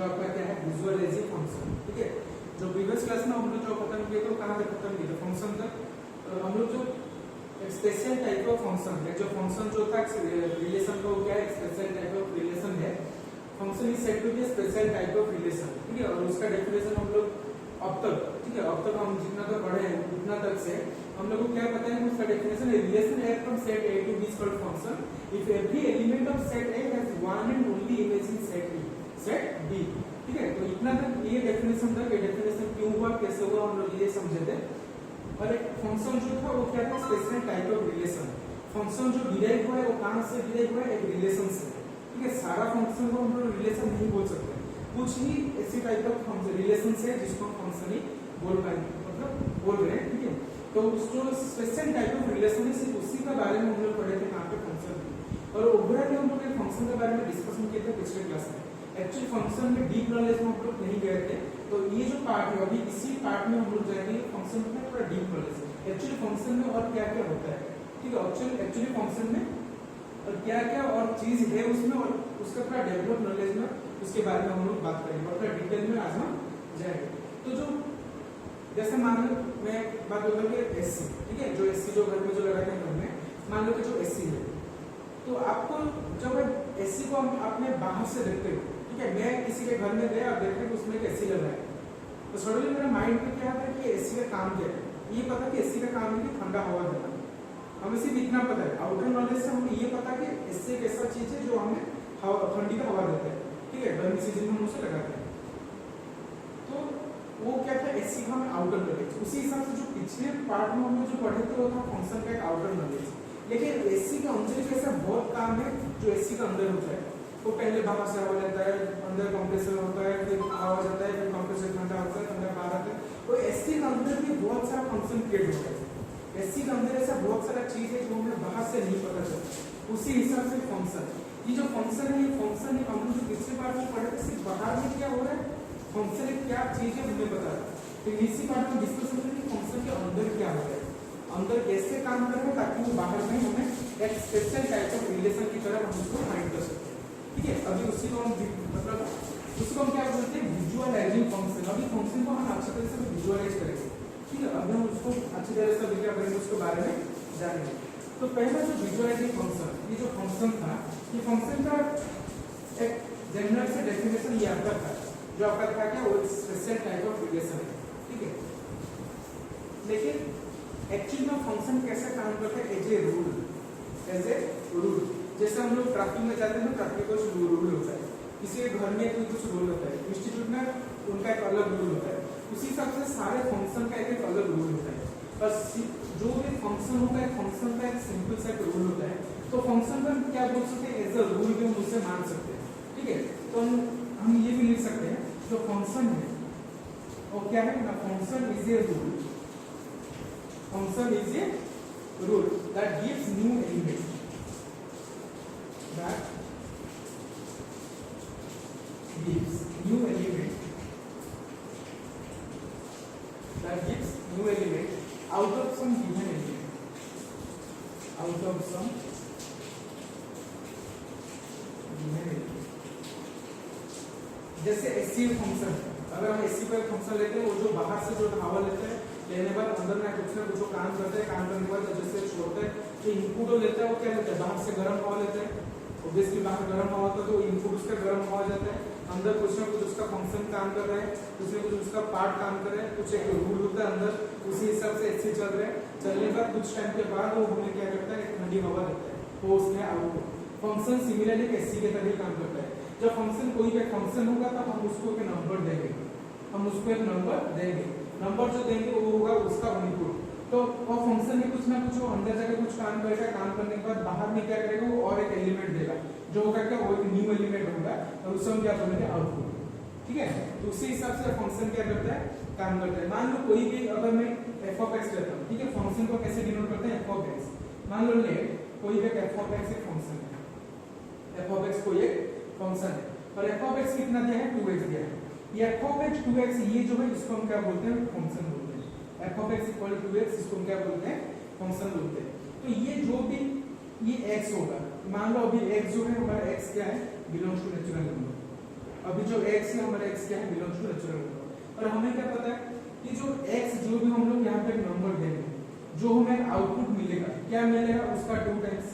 जो आपका क्या है विजुअलाइजिंग फंक्शन। ठीक है, जो प्रीवियस क्लास में हम लोग जो खत्म किए तो कहाँ तक खत्म किए फंक्शन तक। हम लोग जो स्पेशल टाइप ऑफ फंक्शन है, जो फंक्शन जो था रिलेशन का वो क्या है स्पेशल टाइप ऑफ रिलेशन है। Function is said to be special type of relation. ठीक है, और उसका डेफिनेशन हम लोग अब तक, ठीक है, अब तक हम जितना तक पढ़े हैं उतना तक से हम लोग को क्या पता है उसका डेफिनेशन है रिलेशन है from set A to B is called function if every element of set A has one and only image in set B। ठीक है, तो इतना तक ये डेफिनेशन तक, ये डेफिनेशन क्यों हुआ कैसे हुआ हम लोग ये समझे थे। और एक फंक्शन जो था वो क्या था special type of relation. Function जो डिराइव हुआ है वो कहां से डिराइव हुआ है एक रिलेशन से। ठीक है, सारा फंक्शन को हम लोग रिलेशन नहीं बोल सकते, कुछ ही ऐसी टाइप ऑफ फंक्शन रिलेशन से जिसको हम फंक्शन ही बोल पाएंगे मतलब बोल रहे हैं। ठीक है, तो उस जो स्पेशल टाइप ऑफ रिलेशन है सिर्फ उसी के बारे में हम लोग पढ़े थे कहाँ पे फंक्शन। और ओवरऑल हम लोग फंक्शन के बारे में डिस्कशन किए थे पिछले क्लास में। एक्चुअली फंक्शन में डीप नॉलेज में हम लोग नहीं गए थे, तो ये जो पार्ट है अभी इसी पार्ट में हम लोग जाएंगे फंक्शन में थोड़ा डीप नॉलेज एक्चुअली फंक्शन में और क्या क्या होता है। ठीक है, एक्चुअली फंक्शन में और क्या क्या और चीज है उसमें और उसका थोड़ा डेवलप नॉलेज में उसके बारे में हम लोग बात करेंगे और थोड़ा डिटेल में आज हम जाएंगे। तो जो जैसे मान लो मैं बात होता हूँ कि एससी, ठीक है, जो एससी जो घर में जो लगाते हैं घर में, मान लो कि जो एससी है तो आपको जब एससी को आपने बाहर से देखते हो, ठीक है, मैं किसी के घर में गया और देखते कि उसमें एक एससी लगा है तो सडनली मेरे माइंड में क्या आता है कि एससी का काम क्या है। ये पता कि एससी का काम है कि ठंडा हवा देना, हमें सिर्फ इतना पता है। आउटर नॉलेज से हमें ये पता कि एससी एक ऐसा चीज है जो हमें ठंडी का हवा देता है। ठीक है, गर्मी सीजन में हम उसे लगाते हैं। तो वो क्या था एससी का हमें आउटर नॉलेज। उसी हिसाब से जो पिछले पार्ट में हमने जो पढ़े थे वो था फंक्शन का एक आउटर नॉलेज। लेकिन एससी का अंदर के ऐसा बहुत काम है जो एससी का अंदर होता है। वो पहले बाहर से हवा लेता है, अंदर कंप्रेसर होता है, फिर हवा जाता है, फिर कंप्रेसर ठंडा होता है, ठंडा बाहर आता है। तो एससी के अंदर भी बहुत सारा फंक्शन क्रिएट होता है। एससी के अंदर ऐसा बहुत सारा चीज है जो हमें बाहर से नहीं पता चलता। उसी हिसाब से फंक्शन, ये जो फंक्शन है ये फंक्शन है हम लोग जो पिछले पार्ट में पढ़े थे सिर्फ बाहर में क्या हो रहा है फंक्शन एक क्या चीज है हमें पता है। तो इसी पार्ट में डिस्कशन करेंगे फंक्शन के अंदर क्या हो रहा है, अंदर कैसे काम कर रहा है ताकि वो बाहर में हमें एक स्पेशल टाइप ऑफ रिलेशन की तरह हम उसको फाइंड कर सकते हैं। ठीक है, अभी उसी को हम मतलब उसको हम क्या बोलते हैं विजुअलाइजिंग फंक्शन। अभी फंक्शन को हम अच्छी तरह से विजुअलाइज करेंगे। ठीक है, अभी हम उसको अच्छी तरह से क्या करेंगे उसके बारे में जानेंगे। तो पहला जो विजुअलाइजिंग फंक्शन, ये जो फंक्शन था ये फंक्शन का एक जनरल से डेफिनेशन ये आपका था जो आपका था क्या वो स्पेशल टाइप ऑफ रिलेशन है। ठीक है, लेकिन एक्चुअली में फंक्शन कैसे काम करता है एज ए रूल। जैसे हम लोग ट्रैफिक में जाते हैं तो ट्रैफिक का कुछ रूल होता है, किसी के घर में कोई कुछ रूल होता है, इंस्टीट्यूट में उनका एक अलग रूल होता है। उसी हिसाब से सारे फंक्शन का एक अलग रूल होता है। बस जो भी फंक्शन होता है फंक्शन का एक सिंपल सा रूल होता है। तो फंक्शन का क्या बोल सकते हैं एज अ रूल भी हम उसे मान सकते हैं। ठीक है, तो हम ये भी लिख सकते हैं जो फंक्शन है वो क्या है ना function is a rule. Function is a rule that gives new element, that gives new element, that gives new element out of some given element, out of some given element। जैसे SC function, अगर हम SC पर function लेते हैं वो जो बाहर से जो हवा लेते हैं लेने के बाद अंदर में कुछ ना कुछ काम करते हैं, काम करने के बाद जैसे छोड़ते हैं जो इनपुट लेता है वो क्या लेता है बाहर से गर्म हवा लेते हैं। ऑब्वियसली बाहर गर्म हवा होता है तो इनपुट उसका गर्म हवा जाता है, अंदर कुछ ना कुछ उसका फंक्शन काम कर रहा है, कुछ ना कुछ उसका पार्ट काम कर रहा है, कुछ एक रूल होता है अंदर, उसी हिसाब से एससी चल रहा है। चलने के बाद कुछ टाइम के बाद वो हमें क्या करता है ठंडी हवा देता है, वो उसमें आउटपुट। फंक्शन सिमिलरली एससी के तरह काम करता है। जब फंक्शन कोई भी फंक्शन होगा तो हम उसको एक नंबर देंगे, हम उसको एक नंबर देंगे, नंबर जो देंगे वो होगा उसका इनपुट। तो वो फंक्शन में कुछ ना कुछ वो अंदर जाके कुछ काम करेगा, काम करने के बाद बाहर में क्या करेगा वो और एक एलिमेंट देगा जो होगा क्या वो एक न्यू एलिमेंट होगा और उससे हम क्या बोलेंगे आउटपुट। ठीक है, तो उसी हिसाब से फंक्शन क्या करता है काम करता है। मान लो कोई भी अगर मैं f of x लेता हूं, ठीक है, फंक्शन को कैसे डिनोट करते हैं f of x। मान लो ले कोई एक f of x एक फंक्शन है, f of x कोई एक फंक्शन है और f of x कितना दिया है 2x दिया है। ये f of x 2x ये जो है इसको हम क्या बोलते हैं फंक्शन बोलते हैं। f of x equal to 2x इसको हम क्या बोलते हैं फंक्शन बोलते हैं। तो ये जो भी ये x होगा, मान लो अभी x जो है हमारा x क्या है बिलोंग्स टू नेचुरल नंबर। अभी जो x है हमारा x क्या है, बिलोंग्स टू नेचुरल नंबर। और हमें क्या पता है कि जो x जो भी हम लोग यहाँ पे नंबर देंगे, जो हमें आउटपुट मिलेगा क्या मिलेगा, उसका 2 टाइम्स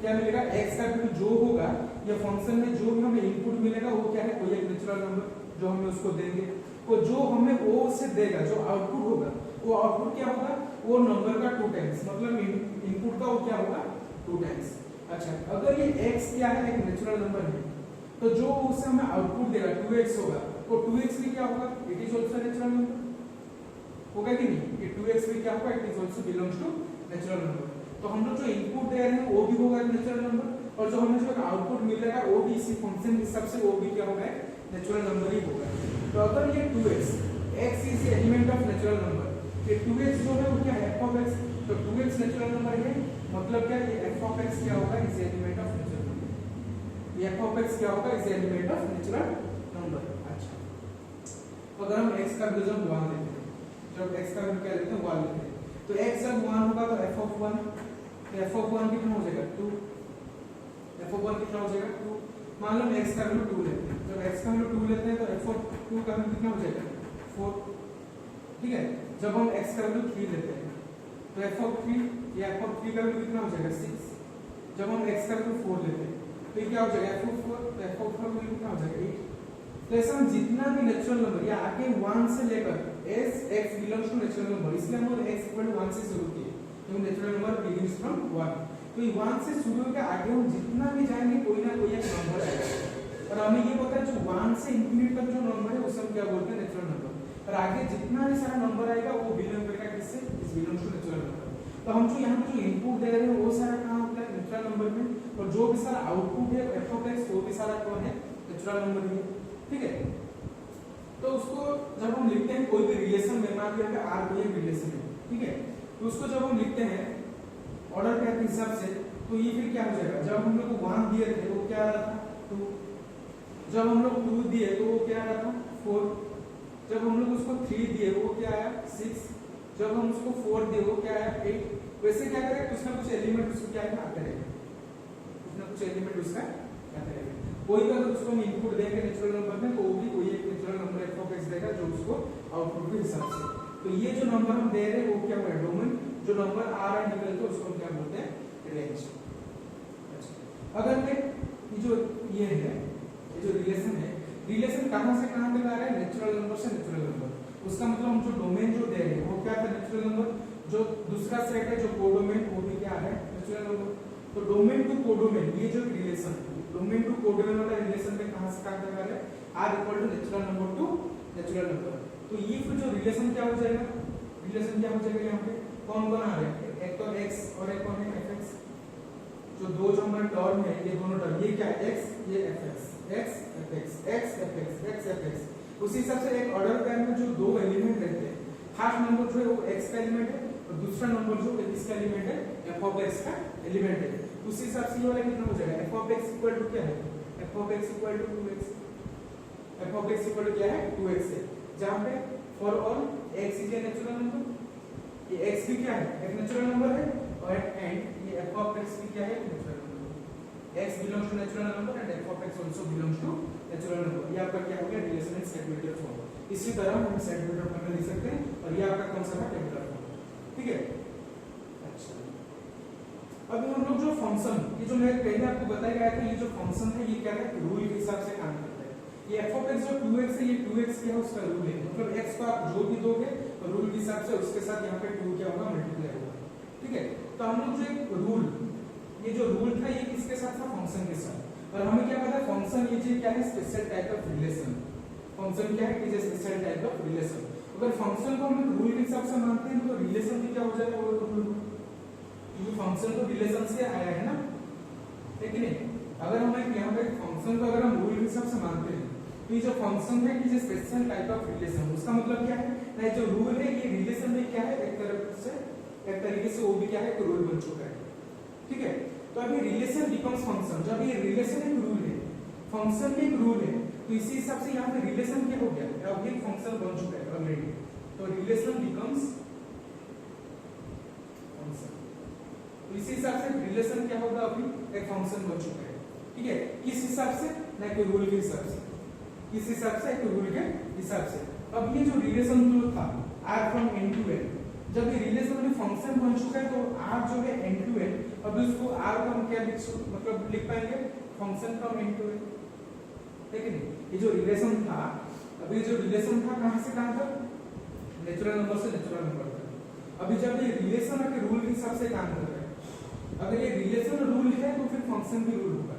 क्या मिलेगा, x का वैल्यू जो होगा या फंक्शन में जो भी हमें इनपुट मिलेगा वो क्या है, कोई एक नेचुरल नंबर जो हमें उसको देंगे, तो जो हमें वो से देगा, जो आउटपुट होगा वो आउटपुट क्या होगा, वो नंबर का 2 टाइम्स, मतलब इनपुट का वो क्या होगा 2 टाइम्स। अच्छा, अगर ये x क्या है, एक नेचुरल नंबर है, तो जो उससे हमें आउटपुट देगा 2x होगा, तो 2x भी क्या होगा, it is also natural number होगा कि नहीं, ये 2x भी क्या होगा, it is also belongs to natural number. तो हम लोग जो इनपुट दे रहे हैं वो भी होगा नेचुरल नंबर, और जो हमें जो आउटपुट मिल रहा है वो भी इसी फंक्शन के हिसाब से वो भी क्या होगा, नेचुरल नंबर ही होगा। तो अगर ये 2x x is element of natural number, ये 2x जो है वो क्या है, f ऑफ x, तो 2x नेचुरल नंबर है, मतलब क्या ये f ऑफ x क्या होगा, is element of natural number, ये f ऑफ x क्या होगा, is element of natural number. अच्छा, अगर हम x का वैल्यू जब 1 लेते हैं, जब x का वैल्यू क्या लेते हैं 1 लेते हैं, तो x जब 1 होगा तो f ऑफ 1, तो f ऑफ 1 कितना हो जाएगा 2, f ऑफ 1 कितना हो जाएगा 2। मान लो x का वैल्यू 2 लेते हैं, जब x का वैल्यू 2 लेते हैं तो f ऑफ 2 का वैल्यू कितना हो जाएगा 4, ठीक है। जब हम x का वैल्यू 3 लेते हैं तो f ऑफ 3, ये f ऑफ 3 का वैल्यू कितना हो जाएगा 6। जब हम x का वैल्यू 4 लेते हैं तो ये क्या हो जाएगा f ऑफ 4, तो f ऑफ 4 का वैल्यू कितना हो जाएगा 8। तो ऐसा हम जितना भी नेचुरल नंबर या आगे 1 से लेकर s x belongs to natural number, इसलिए हम लोग x इक्वल टू 1 से शुरू किए, क्योंकि नेचुरल नंबर बिगिंस फ्रॉम 1। तो ये 1 से शुरू होकर आगे हम जितना भी जाएंगे कोई ना कोई एक नंबर आएगा, और हमें ये पता है जो 1 से इंफिनिटी तक जो नंबर है उसे हम क्या बोलते हैं, नेचुरल नंबर। और आगे जितना भी सारा नंबर आएगा वो बिलोंग करेगा किससे, इस बिलोंग्स टू नेचुरल नंबर। तो हम जो यहाँ पे जो इनपुट दे रहे हैं वो सारा कहाँ होता है, नेचुरल नंबर में, और जो भी सारा आउटपुट है f ऑफ x वो भी सारा कौन है, नेचुरल नंबर ही है, ठीक है। तो उसको जब हम लिखते हैं कोई भी रिलेशन में, मान लिया r कोई एक रिलेशन है, ठीक है, तो उसको जब हम लिखते हैं ऑर्डर के हिसाब से, तो ये फिर क्या हो जाएगा, जब हम लोग को 1 दिए थे वो क्या आ रहा था 2, जब हम लोग 2 दिए तो वो क्या आ रहा था 4, जब हम लोग उसको 3 दिए वो क्या आया 6, जब हम उसको 4 दिए वो क्या आया 8। वैसे क्या करेगा, कुछ ना कुछ एलिमेंट उसको क्या है आते रहेगा, कुछ ना कुछ एलिमेंट उसका आते रहेगा। कोई भी अगर उसको हम इनपुट देंगे नेचुरल नंबर में तो वो भी कोई एक natural number f of x देगा जो उसको आउटपुट के हिसाब से। तो ये जो नंबर हम दे रहे हैं वो क्या होगा डोमेन, जो नंबर आ रहा है निकल तो उसको हम क्या बोलते हैं रेंज। अच्छा, अगर मैं ये जो रिलेशन है, रिलेशन कहां से कहां तक आ रहा है, नेचुरल नंबर से नेचुरल नंबर। उसका मतलब हम जो डोमेन जो दे रहे हैं वो क्या था नेचुरल नंबर, जो दूसरा सेट है जो कोडोमेन वो भी क्या है नेचुरल नंबर। तो डोमेन टू कोडोमेन ये जो रिलेशन, डोमेन टू कोडोमेन वाला रिलेशन में कहां से कहां तक आ रहा है, r equal to natural number to natural number. तो ये फिर जो रिलेशन क्या हो जाएगा, रिलेशन क्या हो जाएगा, यहाँ पे कौन कौन आ रहे हैं, एक तो x और एक कौन है fx, जो दो जो हमारे टर्म है ये दोनों टर्म, ये क्या है x, ये fx, x fx, x fx, x fx। उसी हिसाब से एक ऑर्डर पेयर में जो दो एलिमेंट रहते हैं, फर्स्ट नंबर जो है वो x का एलिमेंट है और दूसरा नंबर जो है किसका एलिमेंट है, f of x का एलिमेंट है। उसी हिसाब से ये वाला कितना हो जाएगा, f of x equal to क्या है, f of x equal to 2x, f of x equal to क्या है 2x है, जहां पे for all x is a natural number, ये x भी क्या है एक नेचुरल नंबर है, और एंड ये f of x भी क्या है natural number, x belongs to natural number and f of x also belongs to natural number। ये आपका क्या हो गया relation in set vector form. इसी तरह हम सेट वेक्टर फॉर्म में लिख सकते हैं, और ये आपका कौन सा है टेबुलर फॉर्म, ठीक है। अच्छा, अब हम लोग जो फंक्शन, ये जो मैं पहले आपको बताया गया था, ये जो फंक्शन है ये क्या है रूल के हिसाब से काम करता है। ये f of x जो 2x है, ये 2x क्या है उसका रूल है, मतलब x को आप जो भी दोगे तो रूल के हिसाब से उसके साथ यहाँ पे 2 क्या होगा मल्टीप्लाई होगा, ठीक है। तो हम लोग जो एक रूल, ये जो रूल था ये किसके साथ था, फंक्शन के साथ। और हमें क्या पता है फंक्शन ये चीज क्या है special type of relation, function क्या है it is a special type of relation. अगर फंक्शन को हम रूल के हिसाब से मानते हैं तो रिलेशन भी क्या हो जाएगा वो रूल, क्योंकि फंक्शन तो रिलेशन से आया है ना, है कि नहीं। अगर हम एक यहाँ पे फंक्शन को अगर हम रूल के हिसाब से मानते हैं तो ये जो फंक्शन है it is a special type of relation. उसका मतलब क्या है ना, जो रूल है ये रिलेशन में क्या है एक तरह से, एक तरीके से वो भी क्या है एक रूल बन चुका है, ठीक है। तो अभी रिलेशन बिकम्स फंक्शन, जब ये रिलेशन एक रूल है, फंक्शन भी एक रूल है, तो इसी हिसाब से यहाँ पे रिलेशन क्या हो गया, अब एक फंक्शन बन चुका है ऑलरेडी, तो रिलेशन बिकम्स फंक्शन। तो इसी हिसाब से रिलेशन क्या होगा, अभी एक फंक्शन बन चुका है, ठीक है। किस हिसाब से, ना कि रूल के हिसाब से, किस हिसाब से, एक रूल के हिसाब से। अब ये जो रिलेशन जो था r from n to n, जब ये रिलेशन में फंक्शन बन चुका है तो r जो है n टू n, अब इसको r को हम क्या लिख पाएंगे, function from n to n, ठीक है। ये जो रिलेशन था, अभी जो रिलेशन था कहां से कहां तक, नेचुरल नंबर से नेचुरल नंबर तक। अभी जब ये रिलेशन के रूल के हिसाब से काम कर रहा है, अगर ये रिलेशन रूल है तो फिर फंक्शन भी रूल होगा।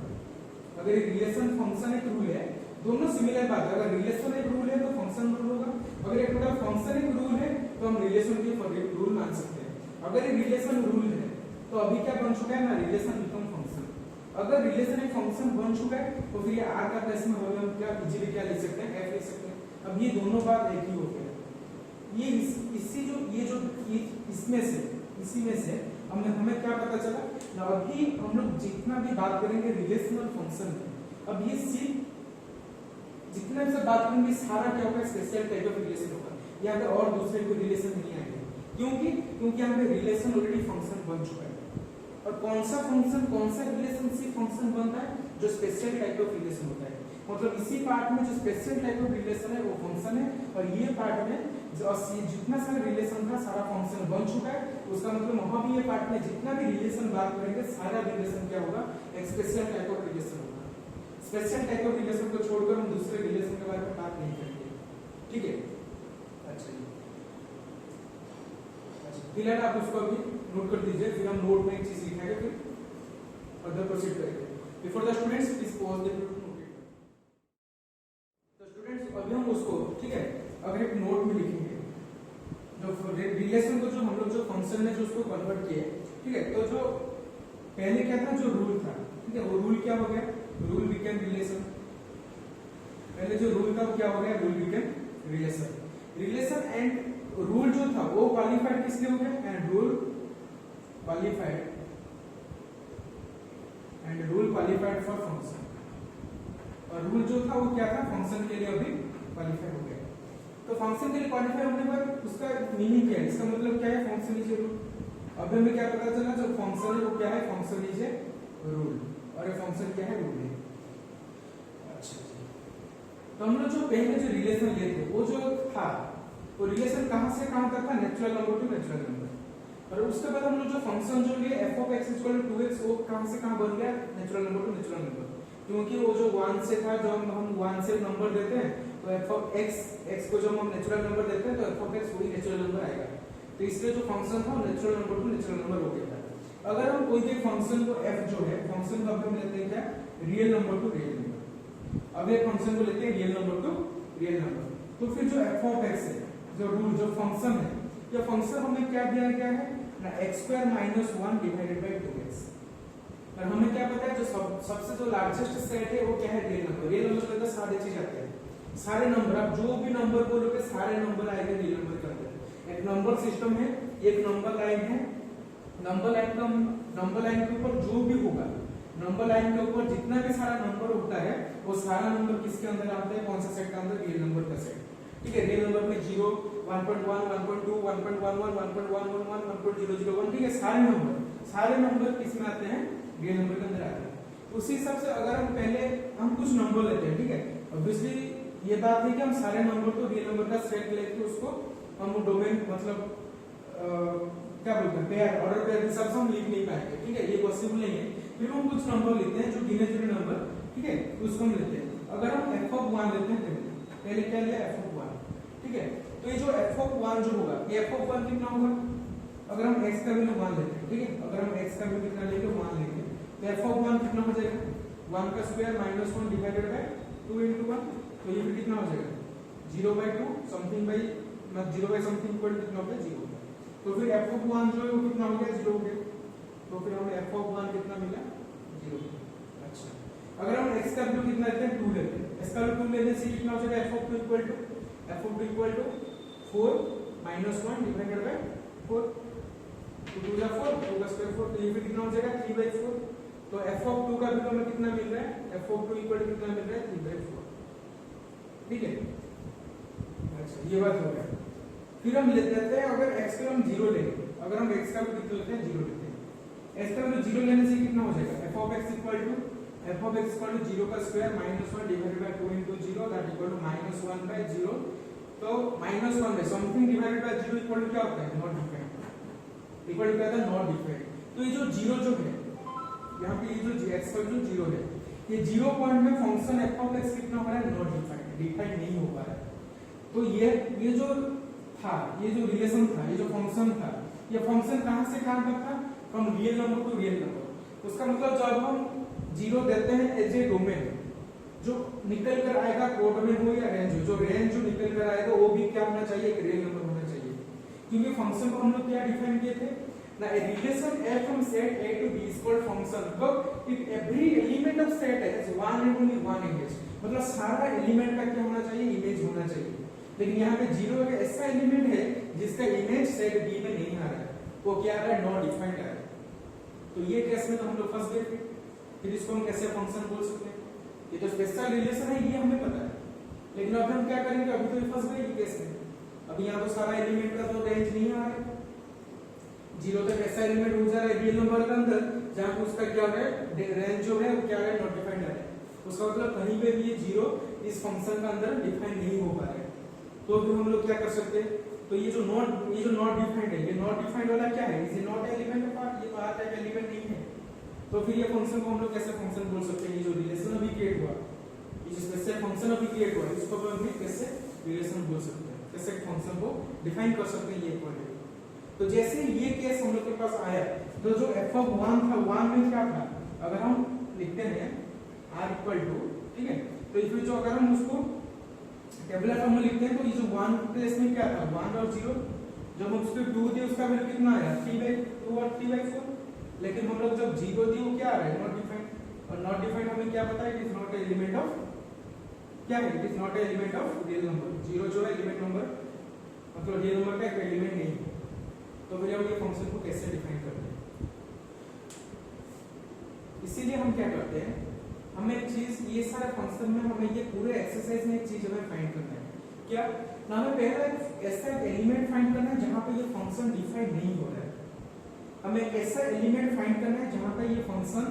अगर ये रिलेशन फंक्शन एक रूल है, दोनों सिमिलर बात है। अगर रिलेशन एक रूल है तो फंक्शन रूल होगा, अगर एक टोटल फंक्शन एक रूल है तो हम रिलेशन के रूल मान सकते हैं। अगर ये रिलेशन रूल है तो अभी क्या बन चुका है ना, रिलेशन बिकम फंक्शन। अगर रिलेशन एक फंक्शन बन चुका है तो फिर ये r का प्लेस में होगा, हम क्या इजीली क्या लिख सकते हैं, f लिख सकते हैं। अब ये दोनों बात एक ही हो गया। ये इसमें से इसी में से हमें क्या पता चला ना, अभी हम लोग जितना भी बात करेंगे रिलेशनल फंक्शन में, अब ये सिर्फ जितना भी बात करेंगे सारा क्या होगा, स्पेशल टाइप ऑफ रिलेशन होगा। यहाँ पे और दूसरे कोई रिलेशन नहीं आएंगे, क्योंकि यहाँ पे रिलेशन ऑलरेडी फंक्शन बन चुका है। और कौन सा फंक्शन, कौन सा रिलेशनशिप फंक्शन बनता है, जो स्पेशल टाइप ऑफ रिलेशन होता है। मतलब इसी पार्ट में जो स्पेशल टाइप ऑफ रिलेशन है वो फंक्शन है, और ये पार्ट में जो जितना सारा रिलेशन था सारा फंक्शन बन चुका है। उसका मतलब वहां भी ये पार्ट में जितना भी रिलेशन बात करेंगे सारा रिलेशन क्या होगा, एक स्पेशल टाइप ऑफ रिलेशन होगा। स्पेशल टाइप ऑफ रिलेशन को छोड़कर हम दूसरे रिलेशन के बारे में बात नहीं करेंगे, ठीक है। अच्छा फिलहाल आप उसको अभी नोट कर दीजिए, फिर हम नोट में एक चीज लिखेंगे, फिर फर्दर प्रोसीड करेंगे। Before the students please pause the video. तो स्टूडेंट्स अभी हम उसको, ठीक है, अगर एक नोट में लिखेंगे जो रिलेशन को, जो हम लोग जो फंक्शन है जो उसको कन्वर्ट किए, ठीक है। तो जो पहले क्या था, जो रूल था, ठीक है, वो रूल क्या हो गया, रूल बिकेम रिलेशन। पहले जो रूल था वो क्या हो गया, rule became relation. Relation and rule जो था वो क्वालिफाइड किसके हो गया, and rule qualified for function. और रूल जो था वो क्या था, फंक्शन के लिए अभी क्वालिफाई हो गया। तो फंक्शन के लिए क्वालिफाई होने पर उसका मीनिंग क्या है, इसका मतलब क्या है, फंक्शन इज ए रूल। अब हमें क्या पता चला, जो फंक्शन है वो क्या है, फंक्शन इज ए रूल, और ये फंक्शन क्या है, रूल है। अच्छा तो हम लोग जो पहले जो रिलेशन लेते वो जो था, वो रिलेशन कहां से कहां तक था, natural number to natural number. और उसके बाद हम लोग जो फंक्शन जो लिए f of x = 2x, वो कहां से कहां बन गया, natural number to natural number. क्योंकि वो जो 1 से था, जब हम 1 से नंबर देते हैं तो f of x को जब हम नेचुरल नंबर देते हैं तो f of x वही नेचुरल नंबर आएगा। तो इसलिए जो फंक्शन था natural number to natural number हो गया था। अगर हम कोई भी फंक्शन को f जो है, फंक्शन को हम लेते हैं क्या, real number two real number. अब एक फंक्शन को लेते हैं real number two real number, तो फिर जो f of x है, जो रूल, जो फंक्शन है, ये फंक्शन हमें क्या दिया गया है ना, x² - 1 डिवाइडेड बाय 2x। और हमें क्या पता है, जो सबसे जो लार्जेस्ट सेट है वो क्या है, रियल नंबर। रियल नंबर के अंदर सारे चीज आते हैं, सारे नंबर, आप जो भी नंबर बोलोगे सारे नंबर आएंगे रियल नंबर के अंदर। एक नंबर सिस्टम है, एक नंबर लाइन है, नंबर लाइन के ऊपर जो भी होगा, नंबर लाइन के ऊपर जितना भी सारा नंबर होता है वो सारा नंबर किसके अंदर आता है, कौन सा सेट के अंदर, रियल नंबर का सेट, ठीक है। रियल नंबर में 0, 1.1, 1.2, 1.11, 1.111, 1.001, ठीक है, सारे नंबर किसमें आते हैं, रियल नंबर के अंदर आते हैं। उसी हिसाब से अगर हम पहले हम कुछ नंबर लेते हैं, ठीक है, ऑब्वियसली ये बात है कि हम सारे नंबर को रियल नंबर का सेट लेके उसको हम डोमेन, मतलब क्या बोलते हैं, पेयर, ऑर्डर पेयर के हिसाब से हम लिख नहीं पाएंगे, ठीक है, ये पॉसिबल नहीं है। फिर हम कुछ नंबर लेते हैं जो गिने चुने नंबर, ठीक है, उसको हम लेते हैं। अगर हम f of 1 लेते हैं, पहले क्या लिया, f of 1, ठीक है। तो ये जो f of 1 जो होगा, ये f of 1 कितना होगा, अगर हम x का वैल्यू 1 लेते हैं, ठीक है, अगर हम x का वैल्यू कितना लेंगे, 1 लेंगे, तो f of 1 कितना हो जाएगा, 1 का स्क्वायर - 1 डिवाइडेड बाय 2 * 1, तो ये भी कितना हो जाएगा, 0/2 समथिंग बाय 0 समथिंग इक्वल कितना हो गया, 0। तो फिर f of 1 जो है वो कितना हो गया, 0 हो गया। तो फिर हमें f of 1 कितना मिला, 0। अच्छा, अगर हम x का वैल्यू कितना लेते हैं, 2 लेते हैं, x का वैल्यू 2 लेने से कितना हो जाएगा, f of 2 = 4 - 1 डिवाइडेड बाय 4, 2 2 जा 4, 2 का स्क्वायर 4, तो ये फिर कितना हो जाएगा, 3/4। तो f of 2 का वैल्यू हमें कितना मिल रहा है, f of 2 = कितना मिल रहा है, 3/4, ठीक है। अच्छा, ये बात हो गया। फिर हम ले लेते हैं, अगर x का हम 0 लेंगे, अगर हम x का वैल्यू कितना लेते हैं, 0 लेते हैं, x का वैल्यू 0 लेने से कितना हो जाएगा, f of x = 0 का स्क्वायर - 1 डिवाइडेड बाय 2 * 0 दैट = -1/0, तो -1 something divided by 0 equal to क्या होता है, नॉट डिफाइंड, इक्वल टू क्या होता है, नॉट डिफाइंड। तो ये जो 0 जो है यहाँ पे, ये जो x पर जो 0 है, ये 0 पॉइंट में फंक्शन f ऑफ x कितना हो रहा है, नॉट डिफाइंड, डिफाइन नहीं हो पा रहा है। तो ये जो था, ये जो रिलेशन था, ये जो फंक्शन था, ये फंक्शन कहां से कहां तक था, from real number two real number. उसका मतलब जब हम 0 देते हैं एज ए डोमेन, जो निकल कर आएगा कोडोमेन हो या रेंज हो, जो रेंज जो निकल कर आएगा वो भी क्या होना चाहिए, एक रियल नंबर होना चाहिए। क्योंकि फंक्शन को हम लोग क्या डिफाइन किए थे ना, a relation f from set a to b is called function कब, if every element of set has one and only one image, मतलब सारा एलिमेंट का क्या होना चाहिए, इमेज होना चाहिए। लेकिन यहाँ पे 0 एक ऐसा एलिमेंट है जिसका इमेज सेट b में नहीं आ रहा है, वो क्या आ रहा है, नॉट डिफाइंड आ रहा है। तो ये केस में तो हम लोग फंस गए थे। फिर इसको हम कैसे फंक्शन बोल सकते हैं, ये तो स्पेशल रिलेशन है, ये हमें पता है। लेकिन अब हम क्या करेंगे, अभी तो फंस गए केस में। अभी यहाँ तो सारा एलिमेंट का तो रेंज नहीं आ रहा है, 0 तक ऐसा एलिमेंट हो जा रहा है रियल नंबर के अंदर जहां पे उसका क्या है, रेंज जो है वो क्या है, नॉट डिफाइंड है। उसका मतलब कहीं पे भी ये 0 इस फंक्शन का अंदर डिफाइन नहीं हो पा रहा है। तो फिर हम लोग क्या कर सकते हैं, तो ये जो नॉट डिफाइंड है, ये नॉट डिफाइंड वाला क्या है, is not element of R, ये तो आर टाइप एलिमेंट नहीं है। तो फिर ये फंक्शन को हम लोग कैसे फंक्शन बोल सकते हैं, ये जो रिलेशन अभी क्रिएट हुआ, ये जो स्पेशल फंक्शन अभी क्रिएट हुआ, इसको हम भी कैसे रिलेशन बोल सकते हैं, कैसे फंक्शन को डिफाइन कर सकते हैं, ये पॉइंट। तो जैसे ये केस हम लोग के पास आया, तो जो f of 1 था, 1 में क्या था, अगर हम लिखते हैं r इक्वल टू, ठीक है, तो इसमें जो अगर हम उसको टेबुलर फॉर्म में लिखते हैं, तो ये जो 1 प्लेस में क्या था, 1 और 0, जब हम उसको 2 दिए उसका वैल्यू कितना आया, 3/2 और 3/4। लेकिन हम लोग जब 0 दिए वो क्या आ रहा है, नॉट डिफाइंड। और नॉट डिफाइंड हमें क्या पता है, it is not element of, क्या है, it is not element of real number. 0 जो है एलिमेंट नंबर, मतलब रियल नंबर का एक एलिमेंट नहीं है। तो फिर हम ये फंक्शन को कैसे डिफाइन करते हैं, इसीलिए हम क्या करते हैं, हमें एक चीज, ये सारे फंक्शन में हमें ये पूरे एक्सरसाइज में एक चीज हमें फाइंड करना है, क्या ना, हमें पहला ऐसा एलिमेंट फाइंड करना है जहां पे ये फंक्शन डिफाइन नहीं हो रहा है। हमें ऐसा एलिमेंट फाइंड करना है जहां पे ये फंक्शन,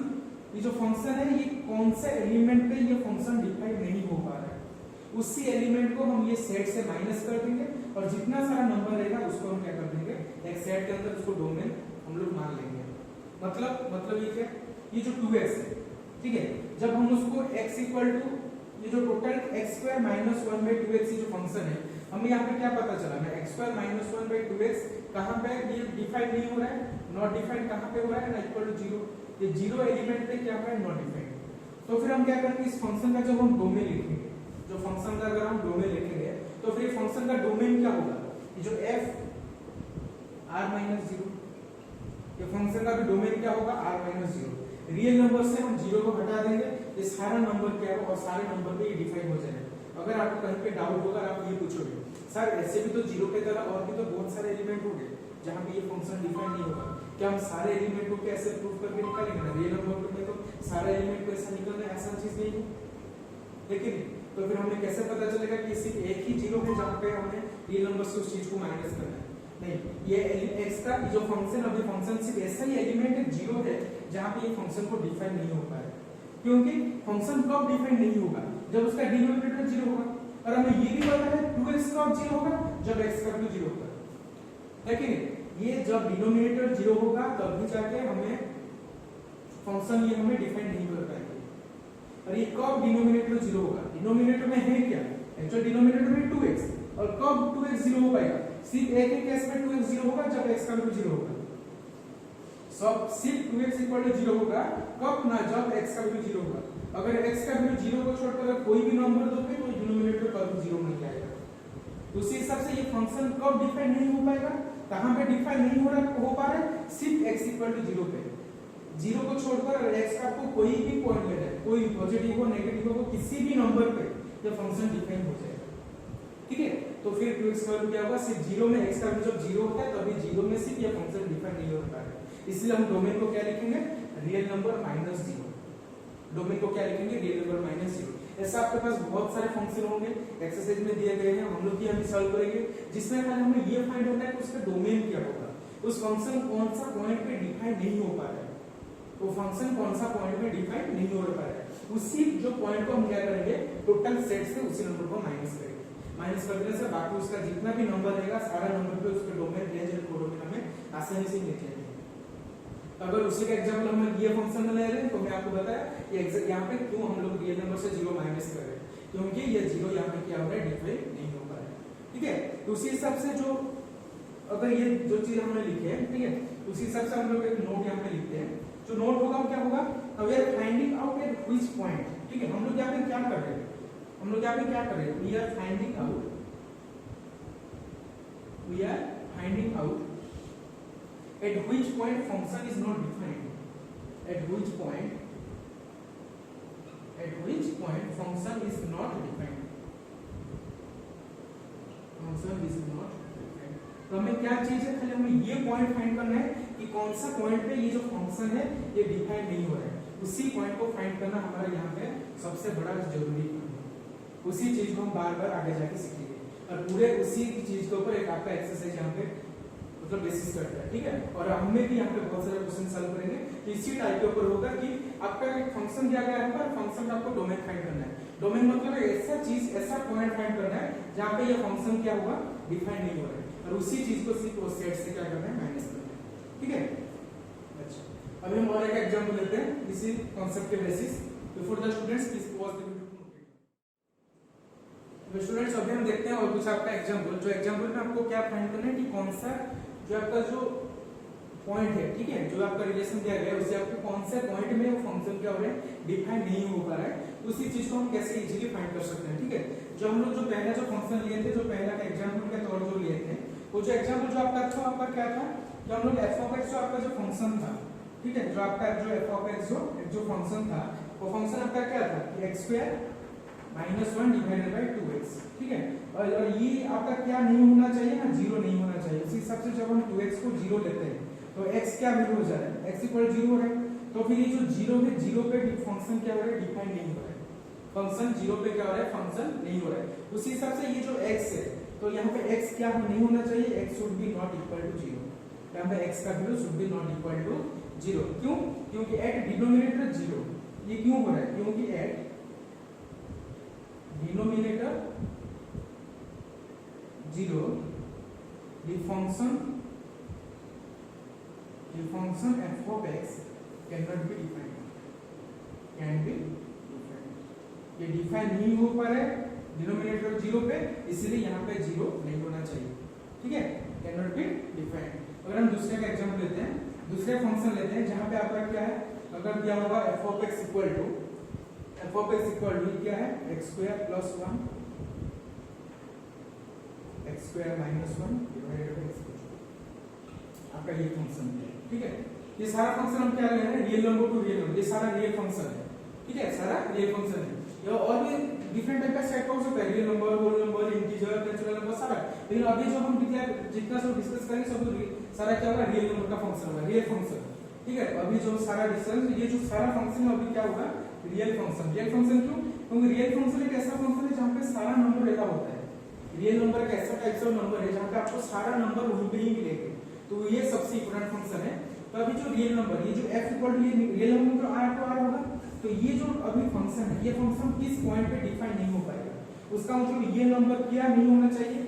ये जो फंक्शन है, ये कौन से एलिमेंट पे ये फंक्शन डिफाइन नहीं हो पा रहा है, उसी एलिमेंट को हम ये सेट से माइनस कर देंगे, और जितना सारा नंबर रहेगा उसको हम क्या कर देंगे, एक सेट के अंदर उसको डोमेन हम लोग मान लेंगे। मतलब ये क्या, ये जो 2x है, ठीक है, जब हम उसको x इक्वल टू, ये जो टोटल x² - 1/2x जो फंक्शन है, हमें यहाँ पे क्या पता चला, मैं x² - 1/2x कहाँ पे ये डिफाइन नहीं हो रहा है, नॉट डिफाइंड कहाँ पे हो रहा है ना, इक्वल टू 0, ये 0 एलिमेंट पे क्या है, नॉट डिफाइंड। तो फिर हम क्या करेंगे, इस फंक्शन का जब हम डोमेन लिखेंगे, जो फंक्शन का अगर हम डोमेन लिखेंगे, तो फिर फंक्शन का डोमेन क्या होगा, ये जो f r-0, ये फंक्शन का भी डोमेन क्या होगा, r-0। रियल नंबर से हम 0 को हटा देंगे, ये सारा नंबर क्या होगा, और सारे नंबर पे ये डिफाइन हो जाएगा। अगर आपको कहीं पे डाउट होगा, आप ये पूछोगे, सर ऐसे भी तो 0 के तरह और भी तो बहुत सारे एलिमेंट होंगे जहां पे ये फंक्शन डिफाइन नहीं होगा, क्या हम सारे एलिमेंट को कैसे प्रूव करके निकालेंगे ना, रियल नंबर में तो सारे एलिमेंट को ऐसा निकालना आसान चीज नहीं है, लेकिन तो फिर हमें कैसे पता चलेगा कि सिर्फ एक ही 0 है जहां पे हमें रियल नंबर से उस चीज को माइनस करना है, नहीं, ये x का जो फंक्शन, अभी फंक्शन सिर्फ ऐसा ही एलिमेंट है 0 है जहां पे ये फंक्शन को डिफाइन नहीं हो पा रहा है। क्योंकि फंक्शन कब डिफाइन नहीं होगा, जब उसका डिनोमिनेटर 0 होगा, और हमें ये भी पता है 2x कब 0 होगा, जब x का वैल्यू 0 होगा, लेकिन ये जब डिनोमिनेटर 0 होगा तब भी जाके हमें फंक्शन ये हमें डिफाइन नहीं कर पाएंगे। और ये कब डिनोमिनेटर 0 होगा, डिनोमिनेटर में है क्या, एक्चुअल डिनोमिनेटर में 2x, और कब 2x 0 हो पाएगा, सिर्फ एक ही केस में 2x 0 होगा जब x का वैल्यू 0 होगा। सब सिर्फ 2x इक्वल टू 0 होगा कब ना, जब x का वैल्यू 0 होगा। अगर x का वैल्यू 0 को छोड़कर कोई भी नंबर दोगे तो डिनोमिनेटर कभी 0 नहीं आएगा। उसी हिसाब से ये फंक्शन कब डिफाइन नहीं हो पाएगा, कहां पे डिफाइन नहीं हो पा रहा है, सिर्फ x इक्वल टू 0 पे। 0 को छोड़कर अगर x का आपको कोई भी पॉइंट लेना है, कोई पॉजिटिव हो नेगेटिव हो, किसी भी नंबर पे ये फंक्शन डिफाइन हो जाएगा, ठीक है। तो फिर 2x का वैल्यू क्या होगा, सिर्फ 0 में x का वैल्यू जब 0 होता है तभी 0 में सिर्फ ये फंक्शन डिफाइन नहीं हो पा रहा है। इसलिए हम डोमेन को क्या लिखेंगे, रियल नंबर -0। डोमेन को क्या लिखेंगे, रियल नंबर -0। ऐसा आपके पास बहुत सारे फंक्शन होंगे, एक्सरसाइज में दिए गए हैं, हम लोग हम सॉल्व करेंगे, जिसमें खाली हमें ये फाइंड होना है कि उसका डोमेन क्या होगा, उस फंक्शन कौन सा पॉइंट पे डिफाइन नहीं हो पा रहा है, वो फंक्शन कौन सा पॉइंट में डिफाइन नहीं हो पा रहा है, उसी जो पॉइंट को हम क्या करेंगे, टोटल सेट से उसी नंबर को माइनस करेंगे। माइनस कर देने से बाकी उसका जितना भी नंबर रहेगा सारा नंबर पे उसके डोमेन रेंज और कोडोमेन हमें आसानी से लिख लेते हैं। तो अगर उसी का एग्जांपल हम ये फंक्शन में ले रहे हैं तो मैं आपको बताया ये यहाँ पे क्यों हम लोग रियल नंबर से 0 माइनस कर रहे हैं, क्योंकि ये 0 यहाँ पे क्या हो रहा है, डिफाइन नहीं हो पा रहा है। ठीक है, तो उसी हिसाब से जो अगर ये जो चीज हमने लिखी है, ठीक है, उसी हिसाब से हम लोग एक नोट यहाँ पे लिखते हैं। जो नोट होगा क्या होगा, we are finding out at which point. ठीक है, हम लोग यहाँ पे क्या कर रहे हैं, हम लोग यहाँ पे क्या कर रहे हैं, we are finding out at which point function is not defined, at which point function is not defined, तो हमें क्या चीज है, खाली हमें ये पॉइंट फाइंड करना है कि कौन सा पॉइंट पे ये जो फंक्शन है ये डिफाइन नहीं हो रहा है। उसी पॉइंट को फाइंड करना हमारा यहाँ पे सबसे बड़ा जरूरी काम है। उसी चीज को हम बार बार आगे जाके सीखेंगे और पूरे उसी चीज के ऊपर एक आपका एक्सरसाइज यहाँ पे मतलब बेसिस करता है। ठीक है, और हमें भी यहाँ पे बहुत सारे क्वेश्चन सॉल्व करेंगे तो इसी टाइप के ऊपर होगा कि आपका एक फंक्शन दिया गया है, फंक्शन का आपको डोमेन फाइंड करना है। डोमेन मतलब ऐसा चीज, ऐसा पॉइंट फाइंड करना है जहाँ पे ये फंक्शन क्या होगा, डिफाइन नहीं हो रहा है, और उसी चीज को सिर्फ उस सेट से क्या करना है, माइनस करना है। ठीक है, अच्छा अभी हम और एक एग्जांपल लेते हैं इसी कांसेप्ट के basis. Before the students please pause the video. Students अभी हम देखते हैं और कुछ आपका एग्जांपल, जो एग्जांपल में आपको क्या फाइंड करना है कि कौन सा जो आपका जो पॉइंट है, ठीक है, जो आपका रिलेशन दिया गया है उसे आपको कौन से पॉइंट में वो फंक्शन क्या हो रहा है, डिफाइन नहीं हो पा रहा है, उसी चीज को हम कैसे इजीली फाइंड कर सकते हैं। ठीक है, जो हम लोग जो पहला जो फंक्शन लिए थे, जो पहला का एग्जांपल के तौर जो लिए थे, वो जो एग्जांपल जो आपका था, आपका क्या था कि हम लोग f ऑफ x जो आपका जो फंक्शन था, ठीक है, जो आपका जो f ऑफ x जो फंक्शन था, वो फंक्शन आपका क्या था कि x square minus 1 divided bye 2x। ठीक है, और ये आपका क्या नहीं होना चाहिए ना, 0 नहीं होना चाहिए। उसी हिसाब से जब हम 2x को 0 लेते हैं तो x क्या वैल्यू हो जा रहा है, x इक्वल 0 है, तो फिर ये जो 0 है, 0 पे फंक्शन क्या हो रहा है, डिफाइन नहीं हो रहा है, फंक्शन 0 पे क्या हो रहा है, फंक्शन नहीं हो रहा है। उसी हिसाब से ये जो x है, तो यहाँ पे x क्या नहीं होना चाहिए, x should be not equal to 0, यहाँ पे x का value should be not equal to 0। क्यों, क्योंकि एट डिनोमिनेटर 0, ये क्यों हो रहा है, क्योंकि eight denominator 0 the function f of x cannot be defined, ये डिफाइन नहीं हो पा रहा है डिनोमिनेटर 0 पे, इसलिए यहाँ पे 0 नहीं होना चाहिए। ठीक है, cannot be defined। अगर हम दूसरे का एग्जांपल लेते हैं, दूसरे फंक्शन लेते हैं जहाँ पे आपका क्या है, अगर दिया होगा f of x equal to क्या है, x square plus 1 x square minus 1 divided by x, आपका ये फंक्शन है। ठीक है, ये सारा फंक्शन हम क्या ले रहे हैं, real number two real number, ये सारा रियल फंक्शन है। ठीक है, सारा रियल फंक्शन है। ये और भी डिफरेंट टाइप का सेट हो सकता है, real number, whole number, integer, natural number, सारा। लेकिन अभी जो हम जितना सब डिस्कस करेंगे सब सारा क्या होगा, रियल नंबर का फंक्शन होगा, रियल फंक्शन। ठीक है, अभी जो सारा डिस्कस, ये जो सारा फंक्शन है अभी क्या होगा, रियल फंक्शन। रियल फंक्शन क्यों, क्योंकि रियल फंक्शन एक ऐसा फंक्शन है जहाँ पे सारा नंबर रेखा होता है। रियल नंबर एक ऐसा टाइप ऑफ नंबर है जहाँ पे आपको सारा नंबर वहीं पे ही मिलेंगे, तो ये सबसे इंपॉर्टेंट फंक्शन है। तो अभी जो रियल नंबर, ये जो f इक्वल टू ये रियल नंबर तो r तो r होगा, तो ये जो अभी फंक्शन है, ये फंक्शन किस पॉइंट पे डिफाइन नहीं हो पाएगा, उसका मतलब ये नंबर क्या नहीं होना चाहिए,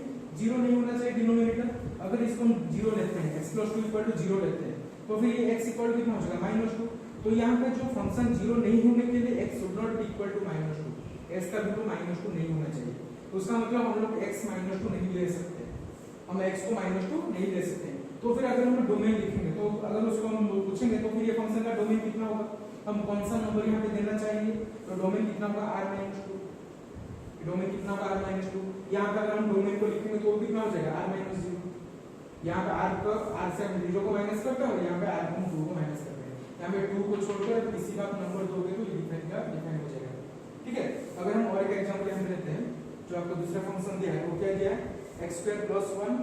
0 नहीं होना चाहिए डिनोमिनेटर। अगर इसको हम 0 लेते हैं, x + 2 = 0 लेते हैं, तो फिर ये x इक्वल टू कितना हो जाएगा, -2। तो यहाँ पे जो फंक्शन 0 नहीं होने के लिए x should not be equal to -2, x का वैल्यू -2 नहीं होना चाहिए। तो उसका मतलब हम लोग x -2 नहीं ले सकते, हम x को -2 नहीं ले सकते। तो फिर अगर हम डोमेन लिखेंगे, तो अगर उसको हम पूछेंगे तो फिर ये फंक्शन का डोमेन कितना होगा, हम कौन सा नंबर यहाँ पे देना चाहेंगे, तो डोमेन कितना होगा, r-2, डोमेन कितना होगा, r-2। यहाँ पे अगर हम डोमेन को लिखेंगे तो कितना हो जाएगा, r-0। यहाँ पे r से हम 0 को माइनस करते हैं और यहाँ पे r को 2 को माइनस करते हैं। यहाँ पे 2 को छोड़कर किसी का नंबर दोगे तो ये डिफाइन हो जाएगा। ठीक है, अगर हम और एक एग्जांपल यहाँ पे लेते हैं, जो आपको दूसरा फंक्शन दिया है वो क्या दिया है, x स्क्वायर प्लस 1,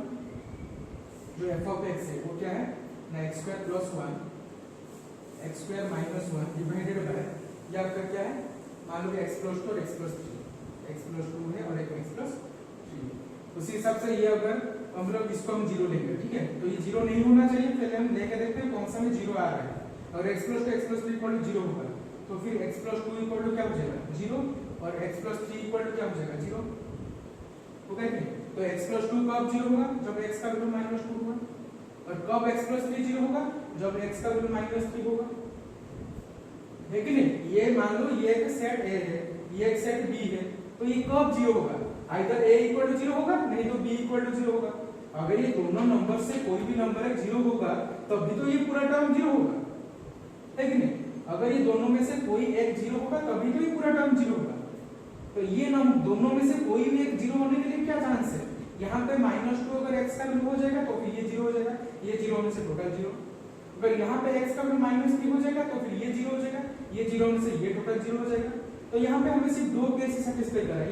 जो f ऑफ x है वो क्या है ना, x square plus 1 x square minus 1 divided bye, ये आपका क्या है, मान लो x प्लस 2 और x प्लस 3, x प्लस 2 है और एक x प्लस 3। उसी हिसाब से ये अगर हम लोग इसको हम 0 लेंगे, ठीक है, तो ये 0 नहीं होना चाहिए, पहले हम लेके देखते हैं कौन सा में 0 आ रहा है। अगर x plus 2 x plus 3 equal to 0 होगा, तो फिर x प्लस 2 इक्वल टू क्या हो जाएगा, 0, और x प्लस 3 इक्वल टू क्या हो जाएगा, 0 होगा तो x + 2 कब 0 होगा, जब x का वैल्यू -2 होगा, और कब x + 3 0 होगा, जब x का वैल्यू -3 होगा, है कि नहीं। ये मान लो ये एक सेट A है, ये एक सेट B है, तो ये कब 0 होगा, आइदर A = 0 होगा, नहीं तो B = 0 होगा। अगर ये दोनों नंबर से कोई भी नंबर 0 होगा तब भी तो ये पूरा टर्म 0 होगा, है कि नहीं। अगर ये दोनों में से कोई एक 0 होगा तभी तो ये पूरा टर्म 0 होगा। तो ये दोनों में से कोई भी एक 0 होने के लिए क्या चांस है, यहाँ पे -2 अगर x का वैल्यू हो जाएगा तो फिर ये 0 हो जाएगा, ये 0 होने से टोटल 0। अगर यहाँ पे x का वैल्यू -3 हो जाएगा तो फिर ये 0 हो जाएगा, ये 0 होने से ये टोटल 0 हो जाएगा। तो यहाँ पे हमें सिर्फ 2 केस सेटिस्फाई करा है,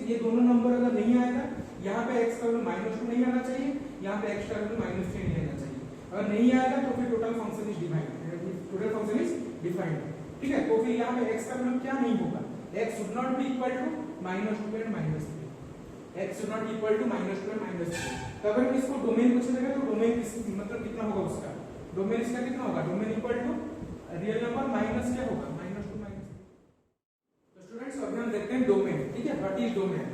ये दोनों नंबर अगर नहीं आएगा, यहाँ पे x का वैल्यू -2 नहीं आना चाहिए, यहाँ पे x का वैल्यू -3 नहीं आना चाहिए। अगर नहीं आएगा तो फिर टोटल फंक्शन इज डिफाइंड, ठीक है। तो फिर यहाँ पे x का वैल्यू क्या नहीं होगा, x should not be equal to -2 and -3, x should not equal to -2 and -3। तो अगर मैं इसको डोमेन पूछ देगा तो डोमेन मतलब कितना होगा, उसका डोमेन इसका कितना होगा, domain equal to real number minus क्या होगा, -2 -3। तो स्टूडेंट्स अभी हम देखते हैं डोमेन, ठीक है। व्हाट इज डोमेन,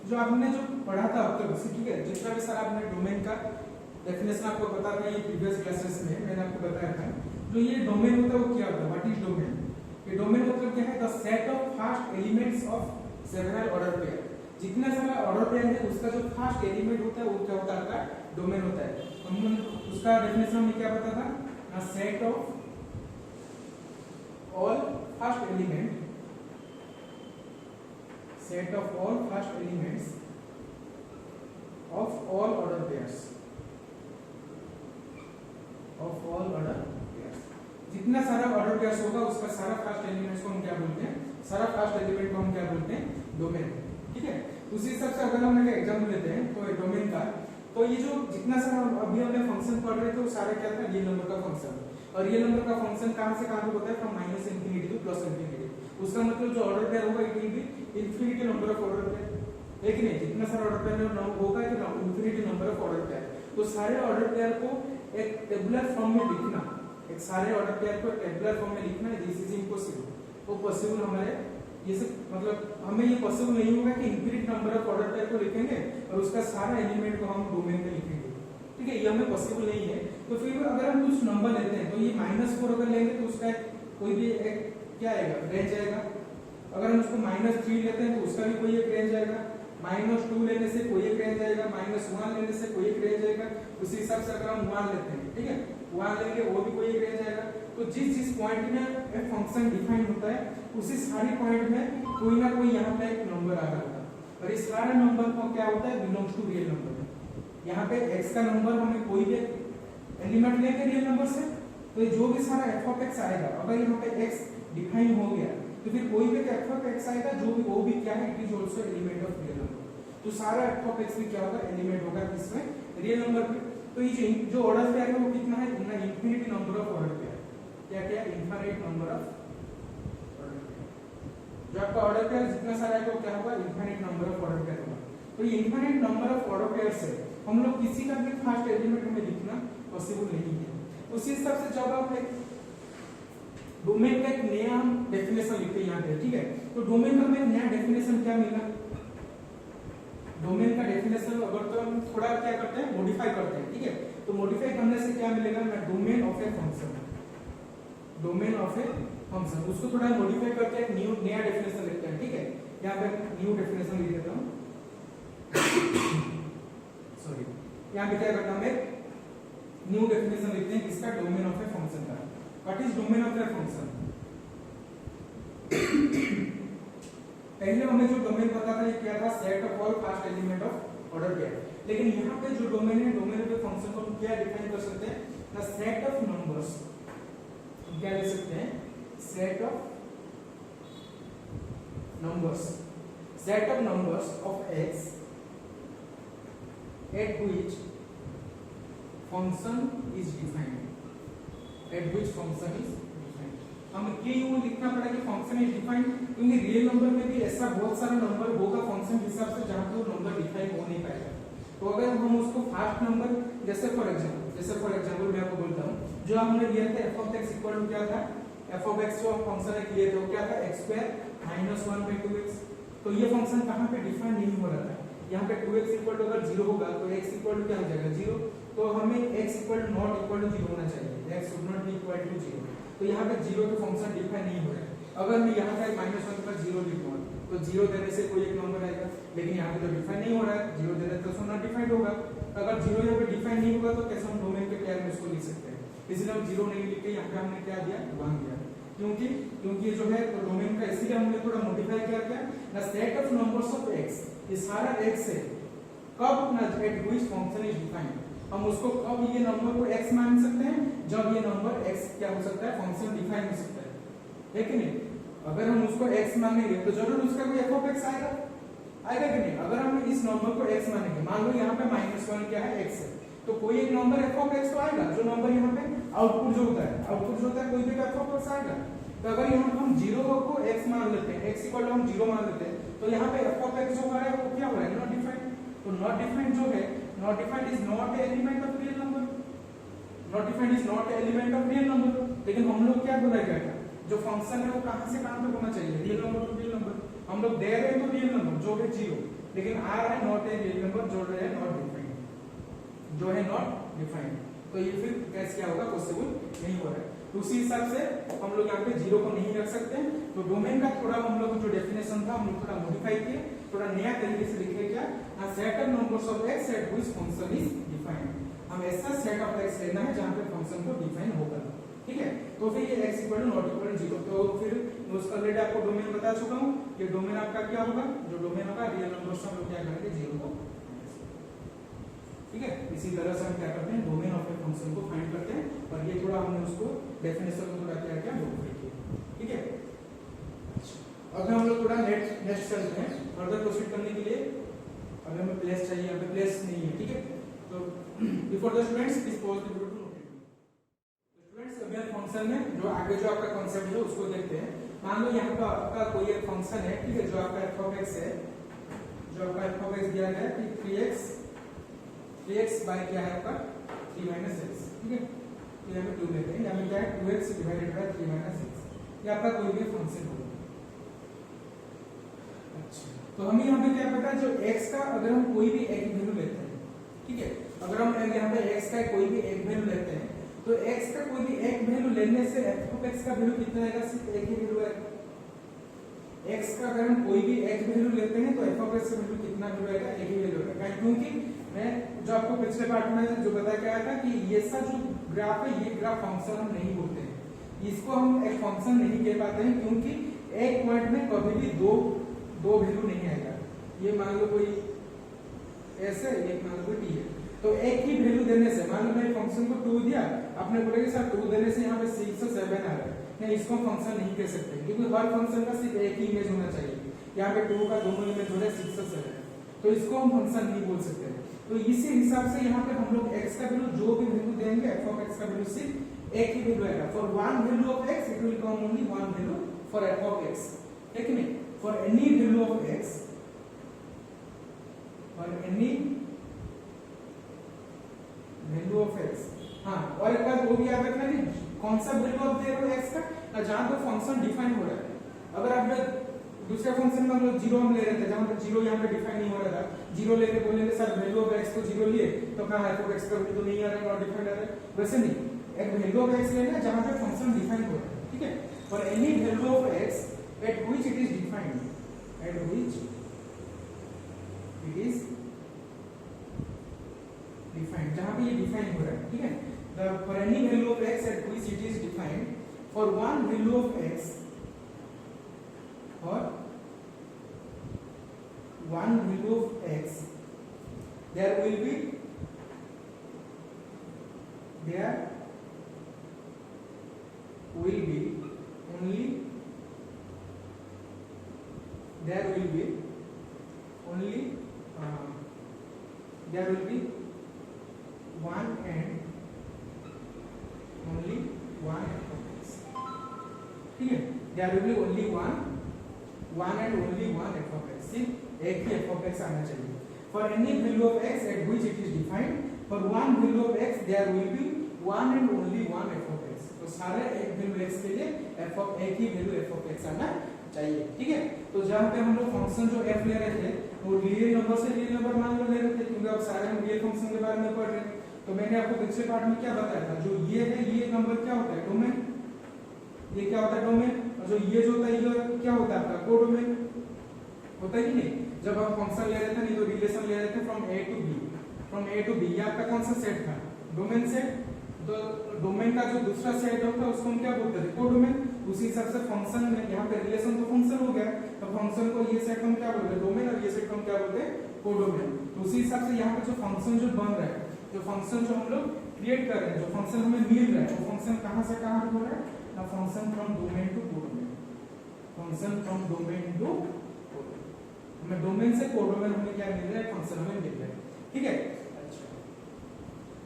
जो आपने जो पढ़ा था अब तक, ठीक है, जितना भी सारा आपने डोमेन का डेफिनेशन आपको बता था ये प्रीवियस क्लासेस में मैंने आपको बताया था। जो ये डोमेन होता है वो क्या होता है, व्हाट इज डोमेन। ये डोमेन मतलब क्या है, the set of first elements of several order pair. जितना सारा ऑर्डर पेयर है उसका जो फर्स्ट एलिमेंट होता है वो क्या होता है, आपका डोमेन होता है। हम उसका डेफिनेशन में क्या बताया था, a set of all first elements of all order pairs, जितना सारा ऑर्डर पेयर्स होगा उसका सारा फर्स्ट एलिमेंट्स को हम क्या बोलते हैं, सारा फर्स्ट एलिमेंट को हम क्या बोलते हैं, डोमेन, ठीक है। उसी हिसाब से अगर हम एक एग्जांपल लेते हैं तो डोमेन का, तो ये जो जितना सारा अभी हमने फंक्शन पढ़ रहे थे वो सारा क्या था, रियल नंबर का फंक्शन। और रियल नंबर का फंक्शन कहां से कहां तक होता है, फ्रॉम -∞ टू +∞। उसका मतलब जो ऑर्डर पेयर होगा it will be infinity number of order pair, है कि नहीं। जितना सारा ऑर्डर पेयर होगा कि infinity number of order pair. तो सारे ऑर्डर पेयर को एक टेबुलर फॉर्म में लिखना, एक सारे ऑर्डर पेयर को टेबुलर फॉर्म में लिखना, दिस इज इम्पॉसिबल। वो पॉसिबल हमारे ये सब मतलब हमें ये पॉसिबल नहीं होगा कि infinite number of order pair को लिखेंगे और उसका सारा एलिमेंट को हम डोमेन में लिखेंगे, ठीक है, ये हमें पॉसिबल नहीं है। तो फिर अगर हम कुछ नंबर लेते हैं तो ये -4 अगर लेंगे तो उसका कोई भी एक क्या आएगा, रेंज आएगा। अगर हम उसको -3 लेते हैं तो उसका भी कोई एक रेंज आएगा, -2 लेने से कोई एक रेंज आएगा, -1 लेने से कोई एक रेंज आएगा। उसी हिसाब से अगर हम 1 लेते हैं, ठीक है, 1 लेंगे वो भी कोई एक रेंज आएगा। तो जिस पॉइंट में एक फंक्शन डिफाइन होता है उसी सारे पॉइंट में कोई ना कोई यहाँ पे एक नंबर आ रहा होता है और इस सारे नंबर को क्या होता है, बिलोंग्स टू रियल नंबर। यहाँ पे x का नंबर हमें कोई भी एलिमेंट लेके रियल नंबर से, तो जो भी सारा f(x) आएगा, अगर यहाँ पे x डिफाइन हो गया तो फिर कोई भी f(x) आएगा जो भी वो भी क्या है, it is also element of real number. तो सारा f(x) भी क्या होगा, एलिमेंट होगा किसमें, रियल नंबर पे। तो ये जो ऑर्डर पेयर है वो कितना है, infinity number of order pair, क्या क्या, infinite number of order pair. जो आपका ऑर्डर पेयर जितना सारा है वो क्या होगा, infinite number of order pair होगा। तो ये infinite number of order pair से हम लोग किसी का भी फर्स्ट एलिमेंट हमें लिखना पॉसिबल नहीं है। उसी हिसाब से जब आप एक डोमेन का एक नया डेफिनेशन लिखते हैं यहाँ पे, ठीक है, तो डोमेन का हमें नया डेफिनेशन क्या मिला, डोमेन का डेफिनेशन अगर तो हम थोड़ा क्या करते हैं, मॉडिफाई करते हैं, ठीक है। तो मॉडिफाई करने से क्या मिलेगा, domain of a function, domain of a function, उसको थोड़ा मॉडिफाई करके एक नया डेफिनेशन लिखते हैं, ठीक है। यहाँ पे न्यू डेफिनेशन लिख देता हूँ, सॉरी, यहाँ पे क्या करता हूँ, एक न्यू डेफिनेशन लिखते हैं किसका, डोमेन ऑफ ए फंक्शन का। What is domain of a function. पहले हमें जो डोमेन पता था ये क्या था, set of all first element of order pair. लेकिन यहाँ पे जो डोमेन है, डोमेन ऑफ ए फंक्शन को हम क्या डिफाइन कर सकते हैं, द सेट ऑफ नंबर्स, क्या ले सकते हैं, set of numbers of x at which function is defined, हमें के यू लिखना पड़ेगा कि फंक्शन इज डिफाइंड, क्योंकि रियल नंबर में भी ऐसा बहुत सारा नंबर होगा फंक्शन के हिसाब से जहां पे वो नंबर डिफाइन हो नहीं पाएगा। तो अगर हम उसको फर्स्ट नंबर, जैसे फॉर एग्जांपल मैं आपको बोलता हूं, जो हमने लिया था f(x) इक्वल टू क्या था, f(x) जो फंक्शन है लिए थे वो क्या था, x² - 1/2x। तो ये फंक्शन कहां पे डिफाइन नहीं हो रहा था, यहाँ पे 2x इक्वल टू अगर 0 होगा तो x इक्वल टू क्या हो जाएगा 0, तो हमें x equal to not equal to 0 होना चाहिए, x should not be equal to 0। तो यहाँ पे 0 के फंक्शन डिफाइन नहीं हो रहा है। अगर मैं यहाँ पे -1 पर 0 लिखूंगा तो 0 देने से कोई एक नंबर आएगा, लेकिन यहाँ पे तो डिफाइन नहीं हो रहा है, 0 देने तो उसको नॉट डिफाइंड होगा। अगर 0 यहाँ पे डिफाइन नहीं होगा तो कैसे हम डोमेन के पेयर में इसको लिख सकते हैं, इसलिए हम 0 नहीं लिख के यहाँ पे हमने क्या दिया 1 दिया, क्योंकि ये जो है तो डोमेन का इसीलिए हमने थोड़ा मॉडिफाई किया क्या the set of numbers of x, ये सारा x है कब ना at which function is defined, हम उसको कब ये नंबर को x मान सकते हैं जब ये नंबर x क्या हो सकता है फंक्शन डिफाइन हो सकता है कि नहीं। अगर हम उसको x मानेंगे तो जरूर उसका कोई f ऑफ x आएगा कि नहीं। अगर हम इस नंबर को x मानेंगे, मान लो यहाँ पे -1 क्या है x है, तो कोई एक नंबर f ऑफ x तो आएगा, जो नंबर यहाँ पे आउटपुट जो होता है कोई भी f ऑफ x आएगा। तो अगर यहाँ पे हम 0 को x मान लेते हैं, x इक्वल टू हम 0 मान लेते हैं, तो यहाँ पे f ऑफ x जो हो रहा है वो क्या हो रहा है नॉट डिफाइंड। तो नॉट डिफाइंड जो है, not defined is not a element of real number, not defined is not a element of real number. लेकिन हम लोग क्या बोला गया था, जो फंक्शन है वो कहां से कहां तक होना चाहिए, real number two real number. हम लोग दे रहे हैं तो रियल नंबर जो है 0, लेकिन आ रहा है नॉट ए रियल नंबर जो है नॉट डिफाइंड, जो है नॉट डिफाइंड। तो ये फिर कैसे क्या होगा, पॉसिबल नहीं हो रहा है। तो उसी हिसाब से हम लोग यहाँ पे 0 को नहीं रख सकते। तो डोमेन का थोड़ा हम लोग जो डेफिनेशन था हम लोग थोड़ा मॉडिफाई किए, थोड़ा नया तरीके से लिखे क्या, a set of numbers of x at which function is defined। हम ऐसा सेट ऑफ x लेना है जहाँ पे फंक्शन को डिफाइन होगा, ठीक है। तो फिर ये x equal to not equal to 0, तो फिर मैं उसका ऑलरेडी आपको डोमेन बता चुका हूँ। ये डोमेन आपका क्या होगा, जो डोमेन होगा रियल नंबर्स हम लोग क्या करेंगे 0 को, ठीक है। इसी तरह से हम क्या करते हैं डोमेन ऑफ ए फंक्शन को फाइंड करते हैं, और ये थोड़ा हमने उसको डेफिनेशन को थोड़ा क्या मॉडिफाई किया, ठीक है। अब हम लोग थोड़ा नेक्स्ट चलते हैं फर्दर प्रोसीड करने के लिए। अगर हमें प्लेस चाहिए, यहाँ पे प्लेस नहीं है, ठीक है। तो before the students please pause the video to note it. Students अभी हम फंक्शन में जो आगे जो आपका कांसेप्ट है उसको देखते हैं। मान लो यहाँ पर आपका कोई एक फंक्शन है, ठीक है, जो आपका f ऑफ x है, जो आपका f ऑफ x दिया गया है कि 3x बाय क्या है आपका 3 - x, ठीक है। तो यहाँ पे 2 लेते हैं, यहाँ पे क्या है 2x डिवाइडेड बाय 3 - x, ये आपका कोई भी फंक्शन होगा। अच्छा, तो हमें यहाँ पे क्या पता है, जो x का अगर हम कोई भी एक वैल्यू लेते हैं, ठीक है, अगर हम यहाँ पे x का कोई भी एक वैल्यू लेते हैं, तो x का कोई भी एक वैल्यू लेने से f ऑफ x का वैल्यू कितना आएगा, सिर्फ एक ही वैल्यू आएगा। x का अगर हम कोई भी एक वैल्यू लेते हैं तो f ऑफ x का वैल्यू कितना वैल्यू आएगा, एक ही वैल्यू आएगा। क्योंकि मैं जो आपको पिछले पार्ट में जो बताया गया था कि ये सा जो ग्राफ है, ये ग्राफ फंक्शन हम नहीं बोलते हैं, इसको हम एक फंक्शन नहीं कह पाते हैं, क्योंकि एक पॉइंट में कभी भी दो वैल्यू नहीं आएगा। ये मान लो कोई ऐसे, एक मान लो कोई t है, तो एक ही वैल्यू देने से, मान लो मैंने फंक्शन को 2 दिया, आपने बोला कि सर 2 देने से यहाँ पे 6 से 7 आ रहा है, नहीं, इसको फंक्शन नहीं कह सकते, क्योंकि हर फंक्शन का सिर्फ एक ही इमेज होना चाहिए। यहाँ पे 2 का दोनों इमेज हो रहा है 6 से 7, तो इसको हम फंक्शन नहीं बोल सकते। तो इसी हिसाब से यहाँ पे हम लोग x का वैल्यू जो भी वैल्यू देंगे, f ऑफ x का वैल्यू सिर्फ एक ही वैल्यू आएगा। For one value of x it will come only one value for f of x, ठीक है। For any value of x, for any value of x, हाँ, और एक बात वो भी याद रखना कि कौन सा वैल्यू आप दे रहे हो x का, जहां पर फंक्शन डिफाइन हो रहा है। अगर आप दूसरे फंक्शन में हम लोग 0 हम ले रहे थे, जहां पर 0 यहाँ पे डिफाइन नहीं हो रहा था, 0 लेके बोलेंगे सर वैल्यू ऑफ x को 0 लिए, तो कहां है, तो x का वैल्यू तो नहीं आ रहा है, नॉट डिफाइंड आ रहा है। वैसे नहीं, एक वैल्यू ऑफ x लेना जहां पे फंक्शन डिफाइन हो रहा है, ठीक है। For any value of x at which it is defined, at which it is defined, जहां पे ये डिफाइन हो रहा है, ठीक है। The for any value of x at which it is defined, for one value of x, और one value of x, there will be one and only one f of x, ठीक है। there will be only one and only one f of x, सिर्फ एक ही f of x आना चाहिए। for any value of x at which it is defined, for one value of x there will be one and only one f of x, तो सारे एक value x के लिए एक ही वैल्यू f of x आना चाहिए, ठीक है। तो जहां पे हम लोग फंक्शन जो f ले रहे थे, और रियल नंबर से रियल नंबर मान लो ले रहे थे, क्योंकि अब सारे हम रियल फंक्शन के बारे में पढ़ रहे हैं। तो मैंने आपको पिछले पार्ट में क्या बताया था, जो ये है ये नंबर क्या होता है, डोमेन। ये क्या होता है, डोमेन। और जो ये जो होता है ये क्या होता है आपका, कोडोमेन होता है कि नहीं। जब हम फंक्शन ले रहे थे नहीं तो रिलेशन ले रहे थे from A to B, from A to B, ये आपका कौन सा सेट था, डोमेन सेट। तो डोमेन का जो दूसरा सेट होता है उसको हम क्या बोलते हैं, कोडोमेन। उसी हिसाब से फंक्शन में यहाँ पे रिलेशन तो फंक्शन हो गया, तो फंक्शन को ये सेट हम क्या बोलते हैं, डोमेन, और ये सेट हम क्या बोलते हैं, कोडोमेन। तो उसी हिसाब से यहाँ पे जो फंक्शन जो बन रहा है, जो फंक्शन जो हम लोग क्रिएट कर रहे हैं, जो फंक्शन हमें मिल रहा है, वो फंक्शन कहाँ से कहाँ हो रहा है ना, function from domain to codomain, function from domain to codomain. हमें डोमेन से कोडोमेन हमें क्या मिल रहा है, फंक्शन हमें मिल रहा है, ठीक है।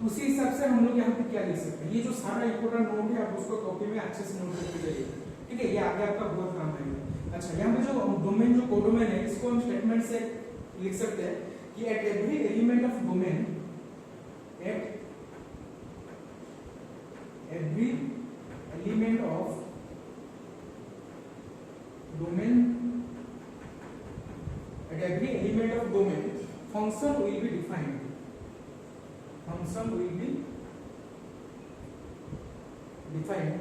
उसी हिसाब से हम लोग यहाँ पे क्या लिख सकते हैं, ये जो सारा इंपोर्टेंट नोट है आप उसको कॉपी में अच्छे से नोट करके जाइए, ठीक है। ये आगे आपका बहुत काम आएगा। अच्छा, यहाँ पे जो डोमेन जो कोडोमेन है इसको हम स्टेटमेंट से लिख सकते हैं कि at every element of domain, at every element of domain, at every element of domain function will be defined, function will be defined,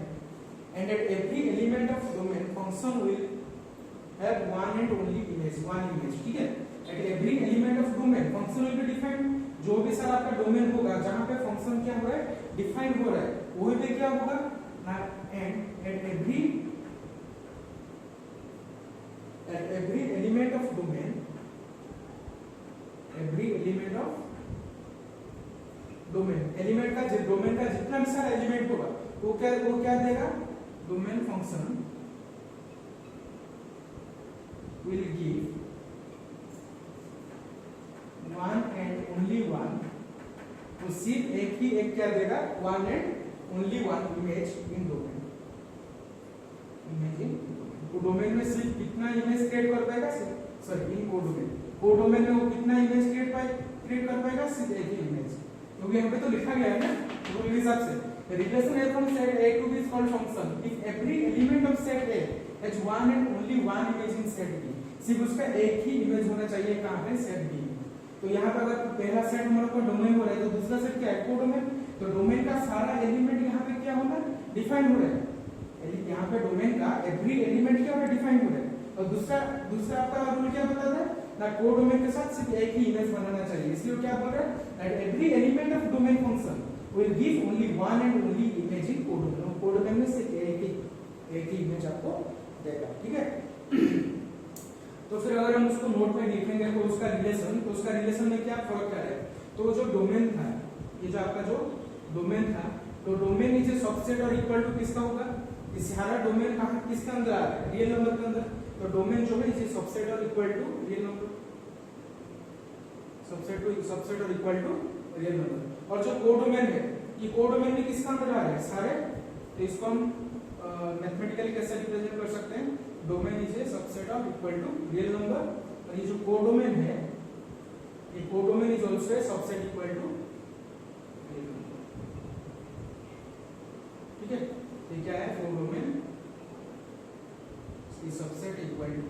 and at every element of domain function will have one and only image, one image, ठीक है। at every element of domain function will be defined, जो भी sir आपका domain होगा जहां पे function क्या हो रहा है, डिफाइन हो रहा है, वहीं पे क्या होगा ना, and at every element of domain, every element of domain, element का डोमेन का जितना भी सारा एलिमेंट होगा वो क्या देगा, domain function will give one and only one, तो सिर्फ एक ही एक क्या देगा, one and only one image in domain, image in domain में सिर्फ कितना इमेज क्रिएट कर पाएगा, सॉरी इन कोडोमेन में वो कितना इमेज क्रिएट कर पाएगा, सिर्फ एक ही इमेज, क्योंकि यहाँ पे तो लिखा गया है ना रूल के हिसाब से, relation A from set A to B is called function if every element of set A has one and only one image in set B, सिर्फ उसका एक ही इमेज होना चाहिए कहाँ पे, सेट B। तो यहाँ पे अगर पहला सेट हमारा को डोमेन हो रहा है तो दूसरा सेट क्या है, कोडोमेन। तो डोमेन का सारा एलिमेंट यहाँ पे क्या होना है, डिफाइन हो रहा है, यहाँ पे डोमेन का एवरी एलिमेंट क्या हो रहा है, डिफाइन हो रहा है। और दूसरा आपका रूल क्या बताता है ना, कोडोमेन के साथ सिर्फ एक ही इमेज बनाना चाहिए, इसलिए क्या बोल रहा है that every element of domain function will give only one and only image in codomain, codomain में सिर्फ एक ही इमेज आपको देगा, ठीक है। तो फिर अगर हम उसको नोट में लिखेंगे तो उसका रिलेशन में क्या फर्क क्या है, तो जो डोमेन था, ये जो आपका जो डोमेन था, तो डोमेन इज ए सबसेट और इक्वल टू किसका होगा, इस सारा डोमेन कहां किसके अंदर आ रहा है, रियल नंबर के अंदर। तो डोमेन जो है इज ए सबसेट और equal to real number, subset और इक्वल टू रियल नंबर। और जो कोडोमेन है, ये कोडोमेन में किसका अंदर आ रहा है, सारे, तो इसको हम मैथमेटिकली कैसे रिप्रेजेंट कर सकते हैं, domain is a subset of equal to real number, और ये जो कोडोमेन है, ये codomain is also a subset equal to real number, ठीक है। ये क्या है, codomain is subset equal to,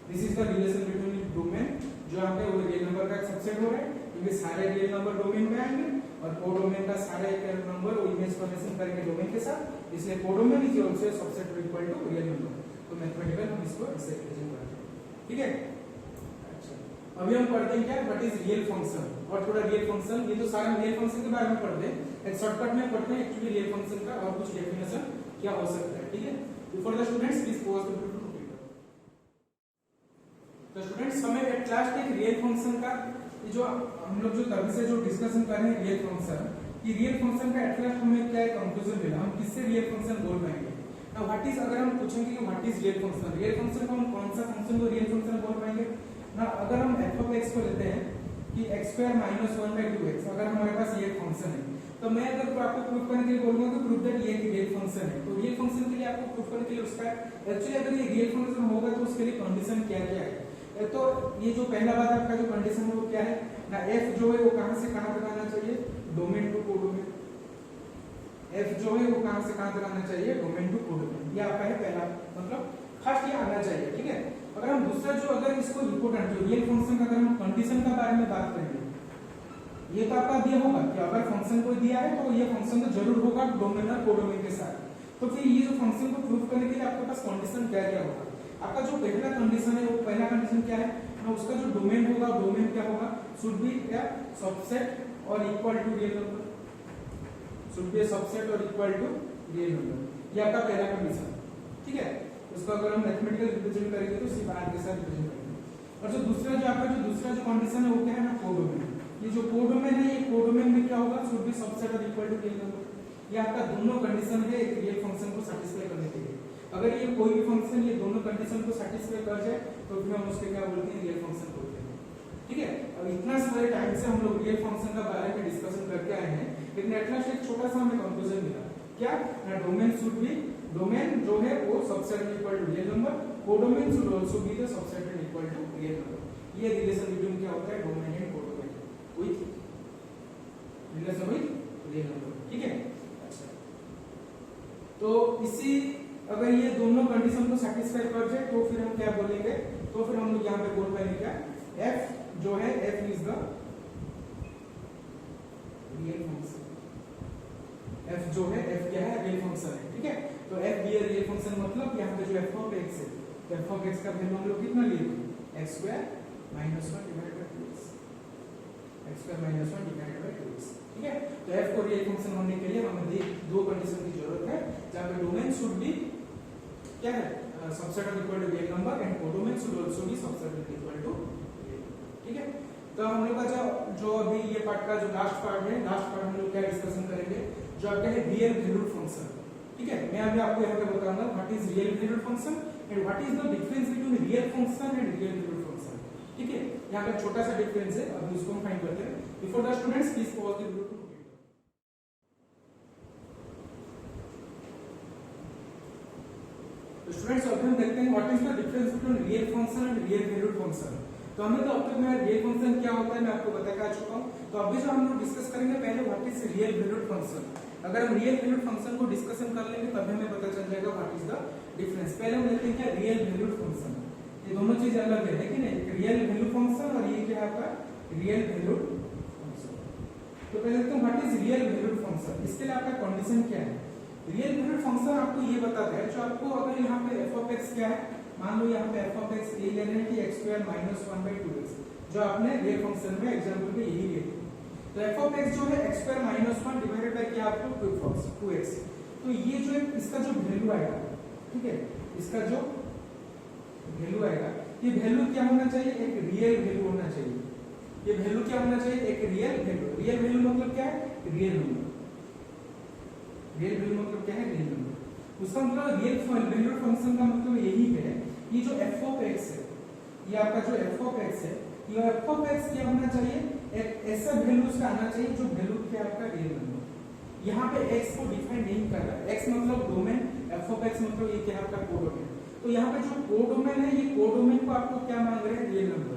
this is the relation between domain, जो यहाँ पे वो रियल नंबर का सबसेट हो रहा है, क्योंकि सारे रियल नंबर डोमेन में आएंगे, और कोडोमेन का सारा एक नंबर वो इमेज फॉर्मेशन करेंगे डोमेन के साथ, इसलिए codomain is also subset equal to real number. तो मैथमेटिकल हम इसको ऐसे रिप्रेजेंट करते हैं, ठीक है। अच्छा, अभी हम पढ़ते हैं क्या, व्हाट इज रियल फंक्शन, और थोड़ा रियल फंक्शन, ये तो सारा रियल फंक्शन के बारे में पढ़ते हैं, एक शॉर्टकट में पढ़ते हैं एक्चुअली रियल फंक्शन का और कुछ डेफिनेशन क्या हो सकता है, ठीक है। Before the students please pause the video. तो स्टूडेंट्स हमें एट लास्ट एक रियल फंक्शन का, ये जो हम लोग जो तभी से जो डिस्कशन कर रहे हैं रियल फंक्शन, कि रियल फंक्शन का एट लास्ट हमें क्या कंक्लूजन मिला, हम किससे रियल फंक्शन बोल पाएंगे। नाउ व्हाट इज, अगर हम पूछेंगे कि what is real function, real function को हम कौन सा फंक्शन को रियल फंक्शन बोल पाएंगे ना, अगर हम f ऑफ x को लेते हैं कि x² - 1/2x, अगर हमारे पास ये फंक्शन है, तो मैं अगर आपको प्रूफ करने के लिए बोलूंगा तो प्रूफ दैट ये एक रियल फंक्शन है, तो रियल फंक्शन के लिए आपको प्रूफ करने के लिए उसका एक्चुअली अगर ये रियल फंक्शन होगा तो उसके लिए कंडीशन क्या क्या है। तो ये जो पहला बात आपका जो कंडीशन है वो क्या है ना, f जो है वो कहां से कहां तक आना चाहिए, डोमेन टू कोडोमेन, f जो है वो कहां से कहां तक आना चाहिए, डोमेन टू कोडोमेन, ये आपका है पहला, मतलब फर्स्ट ये आना चाहिए, ठीक है। अगर हम दूसरा जो अगर इसको इंपोर्टेंट जो रियल फंक्शन का अगर हम कंडीशन का बारे में बात करेंगे, ये तो आपका दिया होगा कि अगर फंक्शन कोई दिया है तो ये फंक्शन तो जरूर होगा डोमेन और कोडोमेन के साथ। तो फिर ये जो फंक्शन को प्रूव करने के लिए आपके पास कंडीशन क्या क्या होगा? आपका जो पहला कंडीशन है वो पहला कंडीशन क्या है ना, उसका जो डोमेन होगा, डोमेन क्या होगा, शुड बी क्या सबसेट और equal to real number, should be subset और इक्वल टू रियल नंबर। ये आपका पहला कंडीशन, ठीक है। उसको अगर हम मैथमेटिकल रिप्रेजेंट करेंगे तो सिर्फ आर के साथ रिप्रेजेंट करेंगे। और जो दूसरा जो आपका जो दूसरा जो कंडीशन है वो क्या है ना, कोडोमेन। ये जो कोडोमेन है, ये कोडोमेन में क्या होगा, शुड बी सबसेट और इक्वल टू रियल नंबर। ये आपका दोनों कंडीशन है एक रियल फंक्शन को सैटिस्फाई करने के लिए। अगर ये कोई भी फंक्शन ये दोनों कंडीशन को सैटिस्फाई कर जाए तो फिर हम उसके क्या बोलते हैं, रियल फंक्शन बोलते हैं, ठीक है। अब इतना सारे टाइम से हम लोग रियल फंक्शन का बारे में डिस्कशन करके आए हैं, लेकिन एट लास्ट एक छोटा सा हमें कंक्लूजन मिला क्या ना, डोमेन शुड बी, डोमेन जो है वो subset equal to real number, codomain should also be the subset equal to real number. ये रिलेशन बिटवीन क्या होता है, domain and codomain with relation with real number, ठीक है। अच्छा, तो इसी अगर ये दोनों कंडीशन को सैटिस्फाई कर जाए तो फिर हम क्या बोलेंगे, तो फिर हम लोग यहाँ पे बोल पाएंगे क्या, f जो है f is the real function. f जो है f क्या है, रियल फंक्शन है, ठीक है। तो f भी रियल फंक्शन मतलब यहाँ पे जो f ऑफ x है, तो f ऑफ x का वैल्यू हम लोग कितना लिए थे, x square minus 1 divided bye 2x, x square minus 1 divided bye 2x, ठीक है। तो f को रियल फंक्शन होने के लिए हमें दो कंडीशन की जरूरत है, जहाँ पे डोमेन शुड बी क्या है, subset of equal to real number and codomain should also be subset of equal to, ठीक है। तो हम लोग का जो अभी ये पार्ट का जो लास्ट पार्ट है, लास्ट पार्ट हम लोग क्या डिस्कशन करेंगे, जो आपका है रियल वैल्यूड फंक्शन, ठीक है। मैं अभी आपको यहाँ पे बताऊंगा what is real valued function and what is the difference between real function and real valued function, ठीक है। यहाँ पे छोटा सा डिफरेंस है, अभी उसको हम फाइंड करते हैं। Before the students please pause the video to students. अभी हम देखते हैं what is the difference between real function and real valued function. तो हमने तो अब तक में रियल फंक्शन क्या होता है मैं आपको बता के आ चुका हूं। तो अभी जो हम लोग डिस्कस करेंगे पहले what is real valued function. अगर हम रियल वैल्यूड फंक्शन को डिस्कशन कर लेंगे तब हमें पता चल जाएगा व्हाट इज द डिफरेंस। पहले हम देखते हैं क्या रियल वैल्यूड फंक्शन, ये दोनों चीज अलग है कि नहीं, रियल वैल्यू फंक्शन और ये क्या है आपका रियल वैल्यूड फंक्शन। तो पहले देखते हैं what is real valued function. इसके लिए आपका कंडीशन क्या है, रियल वैल्यूड फंक्शन आपको ये बताता है, जो आपको अगर यहाँ पे f ऑफ x क्या है, मान लो यहाँ पे f ऑफ x ये ले रहे हैं कि x square minus 1 by 2x, जो आपने रियल फंक्शन में एग्जांपल में यही लिए थे। तो f ऑफ x जो है x square minus 1 divided bye क्या आपको 2x। तो ये जो इसका जो वैल्यू आएगा, ठीक है, इसका जो वैल्यू आएगा, ये वैल्यू क्या होना चाहिए, एक रियल वैल्यू होना चाहिए। ये वैल्यू क्या होना चाहिए, एक रियल वैल्यू। रियल वैल्यू मतलब क्या है, रियल नंबर। रियल वैल्यू मतलब क्या है, रियल नंबर। उसका मतलब रियल वैल्यूड फंक्शन का मतलब यही है कि जो f ऑफ x है, ये आपका जो f ऑफ x है, ये f ऑफ x क्या होना चाहिए, एक ऐसा वैल्यू उसका आना चाहिए जो वैल्यू क्या आपका रियल नंबर। यहाँ पे x को डिफाइन नहीं कर रहा है, x मतलब डोमेन, f ऑफ x मतलब ये क्या आपका कोडोमेन। तो यहाँ पे जो कोडोमेन है, ये कोडोमेन को आपको क्या मांग रहे हैं, रियल नंबर।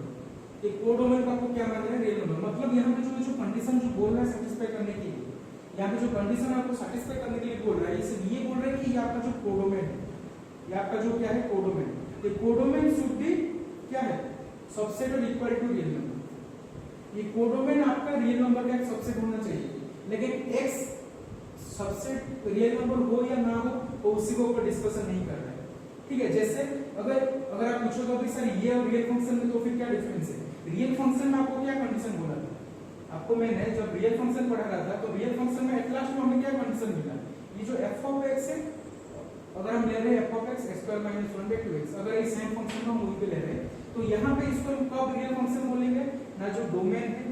ये कोडोमेन को आपको क्या मांग रहे हैं, रियल नंबर। मतलब यहाँ पे जो कंडीशन जो बोल रहा है सेटिस्फाई करने के लिए, यहाँ पे जो कंडीशन आपको सैटिस्फाई करने के लिए बोल रहा है, इसलिए बोल रहा है कि ये आपका जो कोडोमेन है, ये आपका जो क्या है कोडोमेन, ये कोडोमेन शुड बी क्या है, सबसेट और इक्वल टू रियल नंबर। ये कोडोमेन आपका रियल नंबर का एक सबसेट होना चाहिए, लेकिन x सबसेट रियल नंबर हो या ना हो तो उसी के ऊपर डिस्कशन नहीं कर रहा है, ठीक है। जैसे अगर आप पूछोगे कि सर ये और रियल फंक्शन में तो फिर क्या डिफरेंस है, रियल फंक्शन में आपको क्या कंडीशन बोला था, आपको मैंने जब रियल फंक्शन पढ़ा रहा था तो रियल फंक्शन में एट लास्ट में हमें क्या कंडीशन मिला, ये जो f ऑफ x है, अगर हम ले रहे हैं f of x square minus 1 by 2x, अगर ये सेम फंक्शन को हम वही पे ले रहे हैं तो यहाँ पे इसको हम कब रियल फंक्शन बोलेंगे ना, जो डोमेन है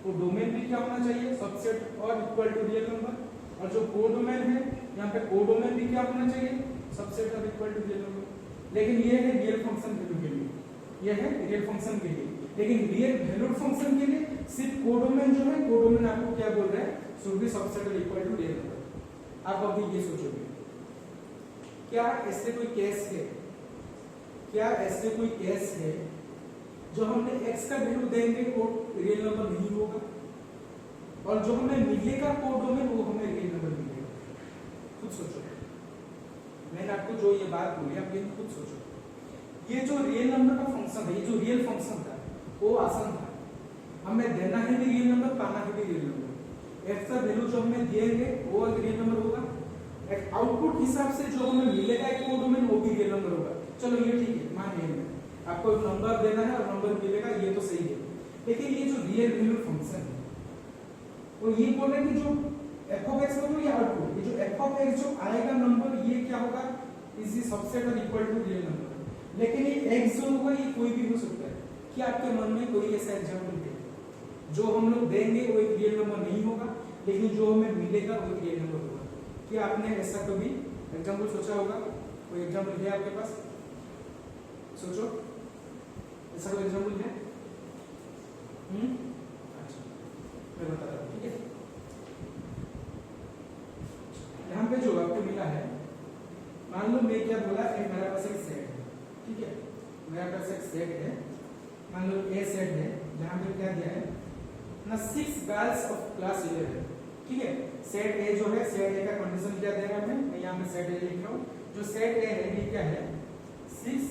वो डोमेन भी क्या होना चाहिए, सबसेट और इक्वल टू रियल नंबर, और जो कोडोमेन है यहाँ पे कोडोमेन भी क्या होना चाहिए, सबसेट और इक्वल टू रियल नंबर। लेकिन ये है रियल फंक्शन वैल्यू के लिए, ये है रियल फंक्शन के लिए, लेकिन रियल वैल्यूड फंक्शन के लिए सिर्फ कोडोमेन जो है, कोडोमेन आपको क्या बोल रहा है, शुड बी सबसेट और इक्वल टू रियल नंबर। आप अभी ये सोचोगे क्या ऐसे कोई केस है, क्या ऐसे कोई केस है जो हमने x का वैल्यू देंगे वो रियल नंबर नहीं होगा, और जो हमें मिलेगा कोडोमेन वो हमें रियल नंबर मिलेगा। खुद सोचो, मैंने आपको जो ये बात बोली आप ये खुद सोचो, ये जो रियल नंबर का फंक्शन है, ये जो रियल फंक्शन था वो आसान था, हमें देना है भी रियल नंबर, पाना है भी रियल नंबर। एक्स का वैल्यू जो हमें दिएंगे वो एक रियल नंबर होगा, एक आउटपुट हिसाब से जो हमें मिलेगा एक कोड डोमेन वो भी रियल नंबर होगा। चलो ये ठीक है, मान लिया आपको एक नंबर देना है और नंबर मिलेगा, ये तो सही है। लेकिन ये जो रियल वैल्यू फंक्शन है वो ये बोल रहे हैं कि जो f of x मतलब ये आउटपुट, ये जो f of x जो आएगा नंबर ये क्या होगा, इज द सबसेट और इक्वल टू रियल नंबर। लेकिन ये x जो होगा ये कोई भी हो सकता है। क्या आपके मन में कोई ऐसा एग्जांपल है जो हम लोग देंगे वो एक रियल नंबर नहीं होगा, लेकिन जो हमें मिलेगा वो एक रियल नंबर होगा? क्या आपने ऐसा कभी एग्जांपल सोचा होगा? कोई एग्जांपल है आपके पास? सोचो, ऐसा कोई एग्जांपल है? अच्छा, मैं बता रहा हूँ, ठीक है। यहाँ पे जो आपको मिला है, मान लो मैं क्या बोला, एक मेरे पास एक सेट है, ठीक है, मेरे पास एक सेट है, मान लो ए सेट है, जहाँ पे क्या दिया है ना, 6 गर्ल्स ऑफ क्लास 11, ठीक है। सेट ए जो है, सेट ए का कंडीशन क्या देगा हमें, मैं यहाँ पे सेट ए लिख रहा हूँ। जो सेट ए है ये क्या है, 6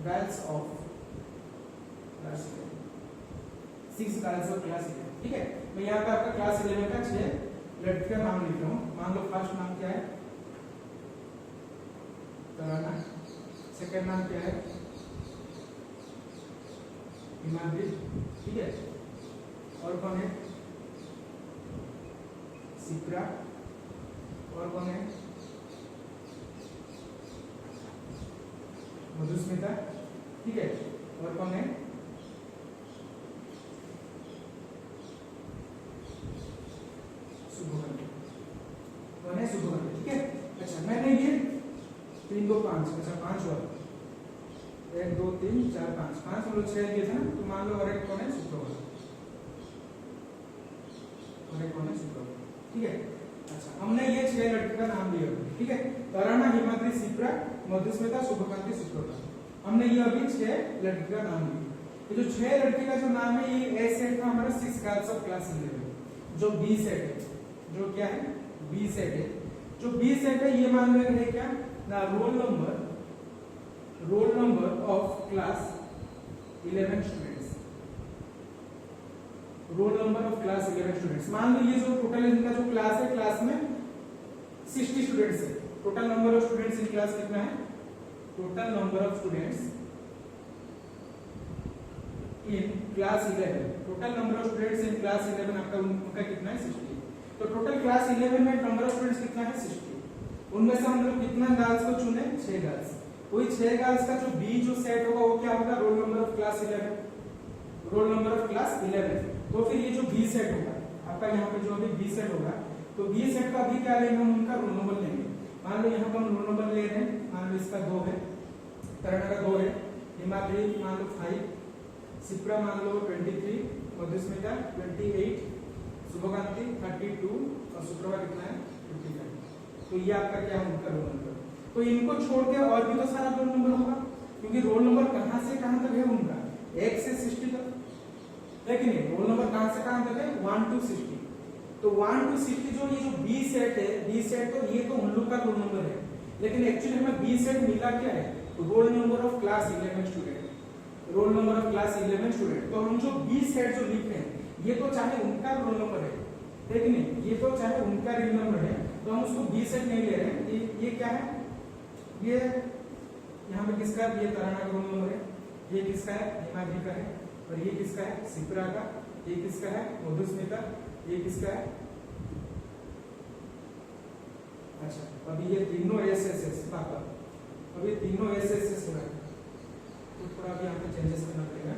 girls of class 11, 6 girls of class 11, ठीक है। मैं यहाँ पे आपका क्लास 11 का 6 लड़की का नाम लिख रहा हूँ। मान लो फर्स्ट नाम क्या है, तराना, सेकंड नाम क्या है, हिमाद्री, ठीक है। और कौन है, सिप्रा, और कौन है, मधुस्मिता, ठीक है। और कौन है, शुभकांति, कौन है, शुभकांति, ठीक है। अच्छा, मैंने ये 3 2 5, अच्छा 5 और 1 2 3 4 5 5 हम लोग 6 दिए थे ना, तो मान लो और एक कौन है, शुभकांति, और एक कौन है, शुभकांति, ठीक है। अच्छा, हमने ये 6 लड़की का नाम दिया, ठीक है। तराना, हिमाद्री, सिप्रा, मधुस्मिता, शुभकांति, शुभकांति, हमने ये अभी 6 लड़की का नाम दिया। ये जो 6 लड़की का जो नाम है, ये ए सेट का हमारा 6 गर्ल्स ऑफ क्लास 11, जो बी सेट है, जो क्या है, बी सेट है। जो बी सेट है ये मान लेंगे क्या ना, roll number of class 11 students, roll number of class 11 students. मान लो ये जो टोटल इनका जो क्लास है, क्लास में 60 स्टूडेंट्स है। Total number of students in class कितना है, total number of students in class 11, total number of students in class 11 आपका उनका कितना है, 60। तो टोटल क्लास 11 में नंबर ऑफ स्टूडेंट्स कितना है, 60। उनमें से हम लोग कितना गर्ल्स को चुने, 6 गर्ल्स। वही 6 गर्ल्स का जो बी जो सेट होगा वो क्या होगा, roll number of class 11, roll number of class 11। तो फिर ये जो बी सेट होगा आपका, यहाँ पे जो अभी बी सेट होगा, तो बी सेट का अभी क्या लेंगे हम, उनका रोल नंबर लेंगे। मान लो यहाँ पर हम रोल नंबर ले रहे हैं, मान लो इसका 2 है, तराना का 2 है, हिमाद्री मान लो 5, सिप्रा मान लो 23, मधुस्मिता 28, शुभकांति 32 और शुक्रवा कितना है, 55। तो ये आपका क्या है, उनका रोल नंबर। तो इनको छोड़ के और भी तो सारा रोल नंबर होगा, क्योंकि रोल नंबर कहां से कहां तक है उनका, 1 से 60 तक, लेकिन रोल नंबर कहां से कहां तक है, 1 to 60। तो 1 to 60 जो ये जो बी सेट है, बी सेट तो ये तो उन लोग का रोल नंबर है, लेकिन एक्चुअली हमें बी सेट मिला क्या है, roll number of class 11 student, roll number of class 11 student. तो हम जो बी सेट जो लिख रहे हैं ये तो चाहे उनका रोल नंबर है, लेकिन ये तो चाहे उनका रियल नंबर है, तो हम उसको बी सेट नहीं ले रहे हैं। ये क्या है, ये यहाँ पे किसका, ये तराना का रोल नंबर है, ये किसका है, हिमाद्री का है, और ये किसका है, सिप्रा का, ये किसका है, मधुस्मिता, ये किसका है। अच्छा, अभी ये तीनों एसएसएस पापा, अभी तीनों एसएसएस हो रहा है, तो थोड़ा भी यहाँ पे चेंजेस करना पड़ेगा,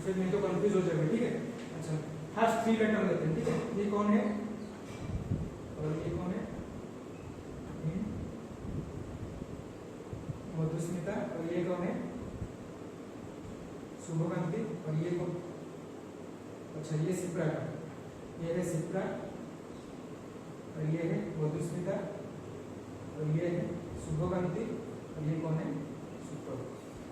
फिर नहीं तो कंफ्यूज हो जाएगा, ठीक है। अच्छा, फर्स्ट 3 लेटर लेते हैं, ठीक है। ये कौन है और ये कौन है, मधुस्मिता, और ये कौन है, शुभकांति, और ये कौन, अच्छा ये सिप्रा का, ये है सिप्रा, और ये है मधुस्मिता, और ये है शुभकांति, और ये कौन है, शुक्र,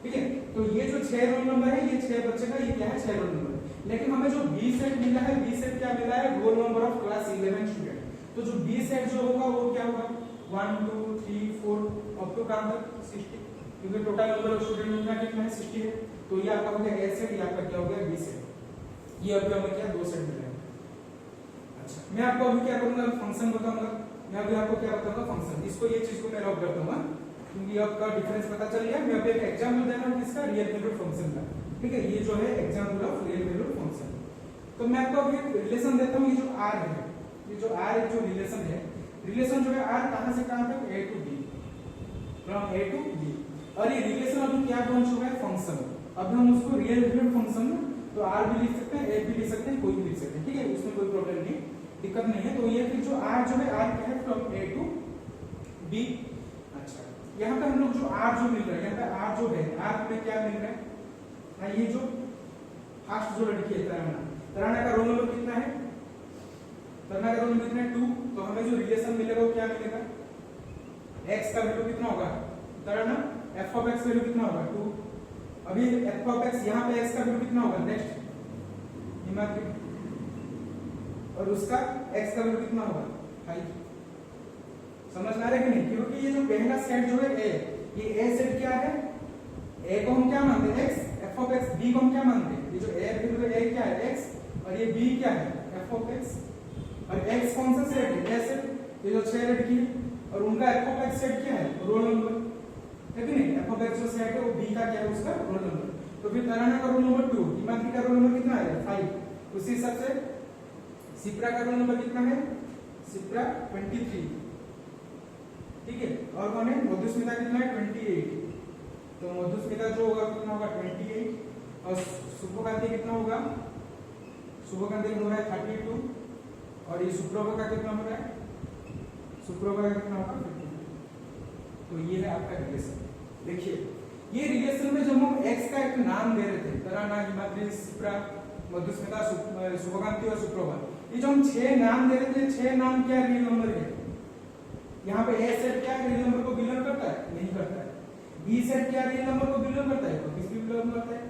ठीक है। तो ये जो 6 रोल नंबर है, ये 6 बच्चे का, ये क्या है, 6 रोल नंबर। लेकिन हमें जो बी सेट मिला है, बी सेट क्या मिला है, roll number of class 11 student. तो जो बी सेट जो होगा वो क्या होगा, 1 2 3 4 अप टू कहां तक 60, क्योंकि टोटल नंबर ऑफ स्टूडेंट उनका कितना है 60 है। तो ये आपका हो गया ए सेट, ये आपका क्या हो गया बी सेट। ये अभी हमें क्या दो सेट मिले हैं। अच्छा मैं आपको अभी क्या करूंगा, फंक्शन बताऊंगा। मैं अभी आपको क्या बताऊंगा फंक्शन, इसको ये चीज को मैं रब कर दूंगा क्योंकि आपका डिफरेंस पता चल गया। मैं अभी एक एग्जांपल दे रहा हूं किसका, रियल वैल्यूड फंक्शन का, ठीक है। ये जो है example of real valued function. तो मैं आपको अभी एक रिलेशन देता हूं, ये जो r है, ये जो r एक जो रिलेशन है, रिलेशन जो है r कहां से कहां तक, a to b, from a to b। और ये रिलेशन अभी क्या बन चुका है, फंक्शन। अब हम उसको रियल वैल्यूड फंक्शन में तो r भी लिख सकते हैं, a भी लिख सकते हैं, कोई भी लिख सकते हैं, ठीक है, उसमें कोई प्रॉब्लम नहीं, दिक्कत नहीं है। तो ये फिर जो r जो है, r क्या है, फ्रॉम a टू b। अच्छा यहाँ पे हम लोग जो r जो मिल रहा है, यहाँ पे r जो है, r में क्या मिल रहा है, हाँ ये जो फर्स्ट जो लड़की है तराना, तराना का रोल नंबर कितना है, तराना का रोल नंबर कितना है 2। तो हमें जो रिलेशन मिलेगा वो क्या मिलेगा, x का वैल्यू कितना होगा, तराना f ऑफ x वैल्यू कितना होगा 2। अभी f ऑफ x यहाँ पे x का वैल्यू कितना होगा, नेक्स्ट हिमाद्री, और उसका x का वैल्यू कितना होगा 5। समझ में आ रहा है कि नहीं, क्योंकि ये जो पहला सेट जो है a, ये a सेट क्या है, a को हम क्या मानते हैं x, f of x, b को हम क्या मानते हैं, ये जो a वैल्यू है a क्या है x, और ये b क्या है f ऑफ x। और x कौन सा सेट है, a सेट, ये जो 6 लड़की है, और उनका f ऑफ x सेट क्या है, रोल नंबर है कि नहीं, f ऑफ x जो सेट है वो b का क्या है, उसका रोल नंबर। तो फिर तराना का रोल नंबर 2, हिमाद्री का रोल नंबर कितना है 5। उसी हिसाब से सिप्रा का रोल नंबर कितना है, सिप्रा 23, ठीक है। और कौन है, मधुस्मिता कितना है 28। तो मधुस्मिता जो होगा कितना होगा 28, और शुभकांति कितना होगा, शुभकांति हो रहा है 32, और ये सुप्रभा का कितना हो रहा है, सुप्रभा का कितना होगा 52। तो ये है आपका रिलेशन। देखिए ये रिलेशन में जब हम x का एक नाम दे रहे थे, तराना, हिमाद्री, सिप्रा, मधुस्मिता, शुभकांति और सुप्रभा, ये जो हम 6 नाम दे रहे थे, 6 नाम क्या रियल नंबर है। यहाँ पे a सेट क्या रियल नंबर को बिलोंग करता है, नहीं करता है। b सेट क्या रियल नंबर को बिलोंग करता है, तो किस भी बिलोंग करता है।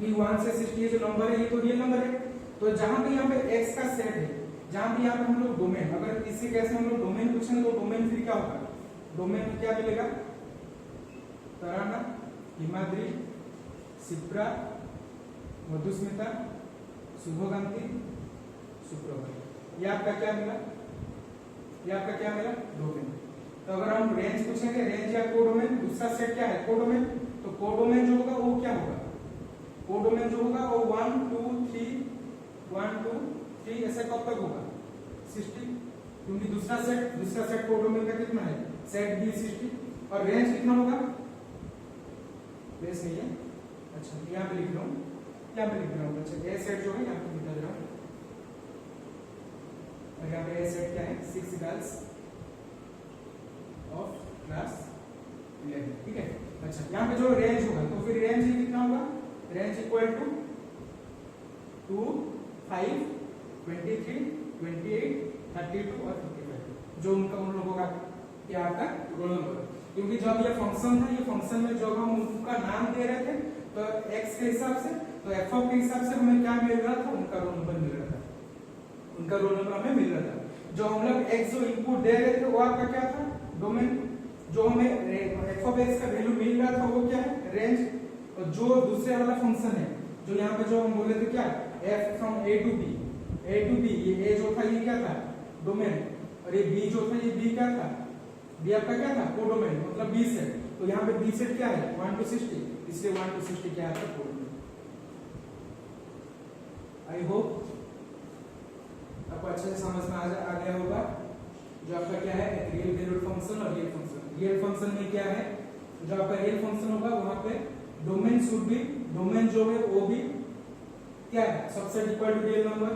ये 1 से 60 जो नंबर है ये तो रियल नंबर है। तो जहां पे यहाँ पे x का सेट है, जहां पे यहाँ पे हम लोग डोमेन, अगर इसी केस में हम लोग डोमेन पूछेंगे तो डोमेन फिर क्या होगा, डोमेन में क्या मिलेगा, तराना, हिमाद्री, सिप्रा, मधुस्मिता, शुभकांति, सुप्रभा, ये आपका क्या मिला, ये आपका क्या मिला डोमेन। तो अगर हम रेंज पूछेंगे, रेंज या कोडोमेन, दूसरा सेट क्या है कोडोमेन, तो कोडोमेन जो होगा वो क्या होगा, कोडोमेन जो होगा वो 1 2 3 ऐसे कब तक होगा 60, क्योंकि दूसरा सेट कोडोमेन का कितना है, सेट बी 60। और रेंज कितना होगा, रेंज नहीं है, अच्छा यहाँ पे लिख रहा हूँ, यहाँ पे लिख रहा हूँ, अच्छा ए सेट जो है यहाँ पे लिखा दे रहा हूँ, और यहाँ पे ए सेट क्या है 6 गर्ल्स ऑफ क्लास 11, ठीक है। अच्छा यहाँ पे जो रेंज होगा, तो फिर रेंज कितना होगा, रेंज इक्वल टू 2 5 23 28 32 और 55, जो उनका उन लोगों का क्या आता है रोल नंबर। क्योंकि जब ये फंक्शन था, ये फंक्शन में जब हम उनका नाम दे रहे थे तो x के हिसाब से, तो f ऑफ के हिसाब से हमें क्या मिल रहा था, उनका रोल नंबर मिल रहा था, उनका रोल नंबर हमें मिल रहा था। जो हम लोग x जो इनपुट दे रहे थे वो आपका क्या था, डोमेन। जो हमें f ऑफ x का वैल्यू मिल रहा था वो क्या है, रेंज। और जो दूसरे वाला फंक्शन है, जो यहाँ पे जो हम बोले थे क्या, f from a to b, ये a जो था ये क्या था डोमेन, और ये b जो था ये b क्या था, b आपका क्या था कोडोमेन, मतलब b सेट। तो यहाँ पे b सेट क्या है 1 to 60, इसलिए 1 to 60 क्या आता है कोडोमेन। आई होप आपको अच्छे से समझ में आ गया होगा। जो आपका क्या है रियल वैल्यूड फंक्शन और रियल फंक्शन। रियल फंक्शन में क्या है, जो आपका रियल फंक्शन होगा वहां पे डोमेन शुड बी, डोमेन जो है वो भी क्या है subset equal to real number,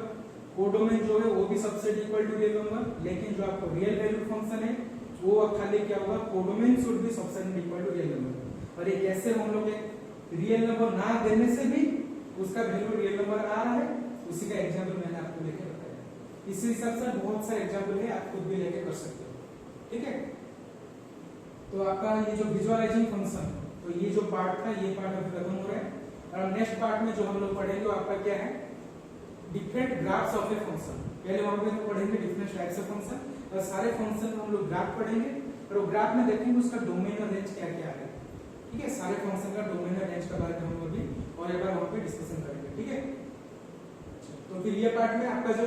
codomain जो है वो भी subset equal to real number. लेकिन जो आपको रियल वैल्यूड फंक्शन है वो खाली क्या होगा, codomain should be subset equal to real number. और ये कैसे हम लोग रियल नंबर ना देने से भी उसका वैल्यू रियल नंबर आ रहा है, उसी का एग्जांपल मैंने आपको लेके बताया। इसी हिसाब से बहुत सारे एग्जांपल है, आप खुद भी लेके कर सकते हो, ठीक है। तो आपका ये जो विजुअलाइजिंग फंक्शन, तो ये जो पार्ट था ये पार्ट अभी खत्म हो रहा है। और नेक्स्ट पार्ट में जो हम लोग पढ़ेंगे आपका क्या है different graphs of a function. पहले वहां पे पढ़ेंगे डिफरेंट टाइप्स ऑफ फंक्शन, और सारे फंक्शन को हम लोग ग्राफ पढ़ेंगे और वो ग्राफ में देखेंगे उसका डोमेन और रेंज क्या क्या है। ठीक है, सारे फंक्शन का डोमेन और रेंज के बारे में हम अभी और एक बार वहां पे डिस्कशन करेंगे। ठीक है, तो फिर ये पार्ट में आपका जो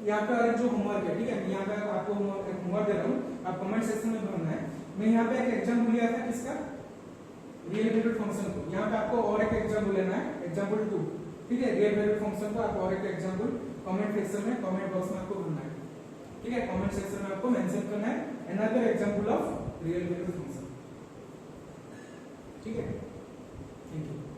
यहाँ पे जो होमवर्क है, ठीक है, यहाँ पे आपको होमवर्क दे रहा हूँ, आप कमेंट सेक्शन में भरना है। मैं यहाँ पे एक एग्जाम्पल लिया था किसका, रियल वैल्यूड फंक्शन को। यहाँ पे आपको और एक एग्जाम्पल लेना है, एग्जाम्पल 2। ठीक है, रियल वैल्यूड फंक्शन को आप और एक एग्जाम्पल कमेंट सेक्शन में, कमेंट बॉक्स में आपको भरना है। ठीक है, कमेंट सेक्शन में आपको मेंशन करना है another example of real valued function. ठीक है, थैंक यू।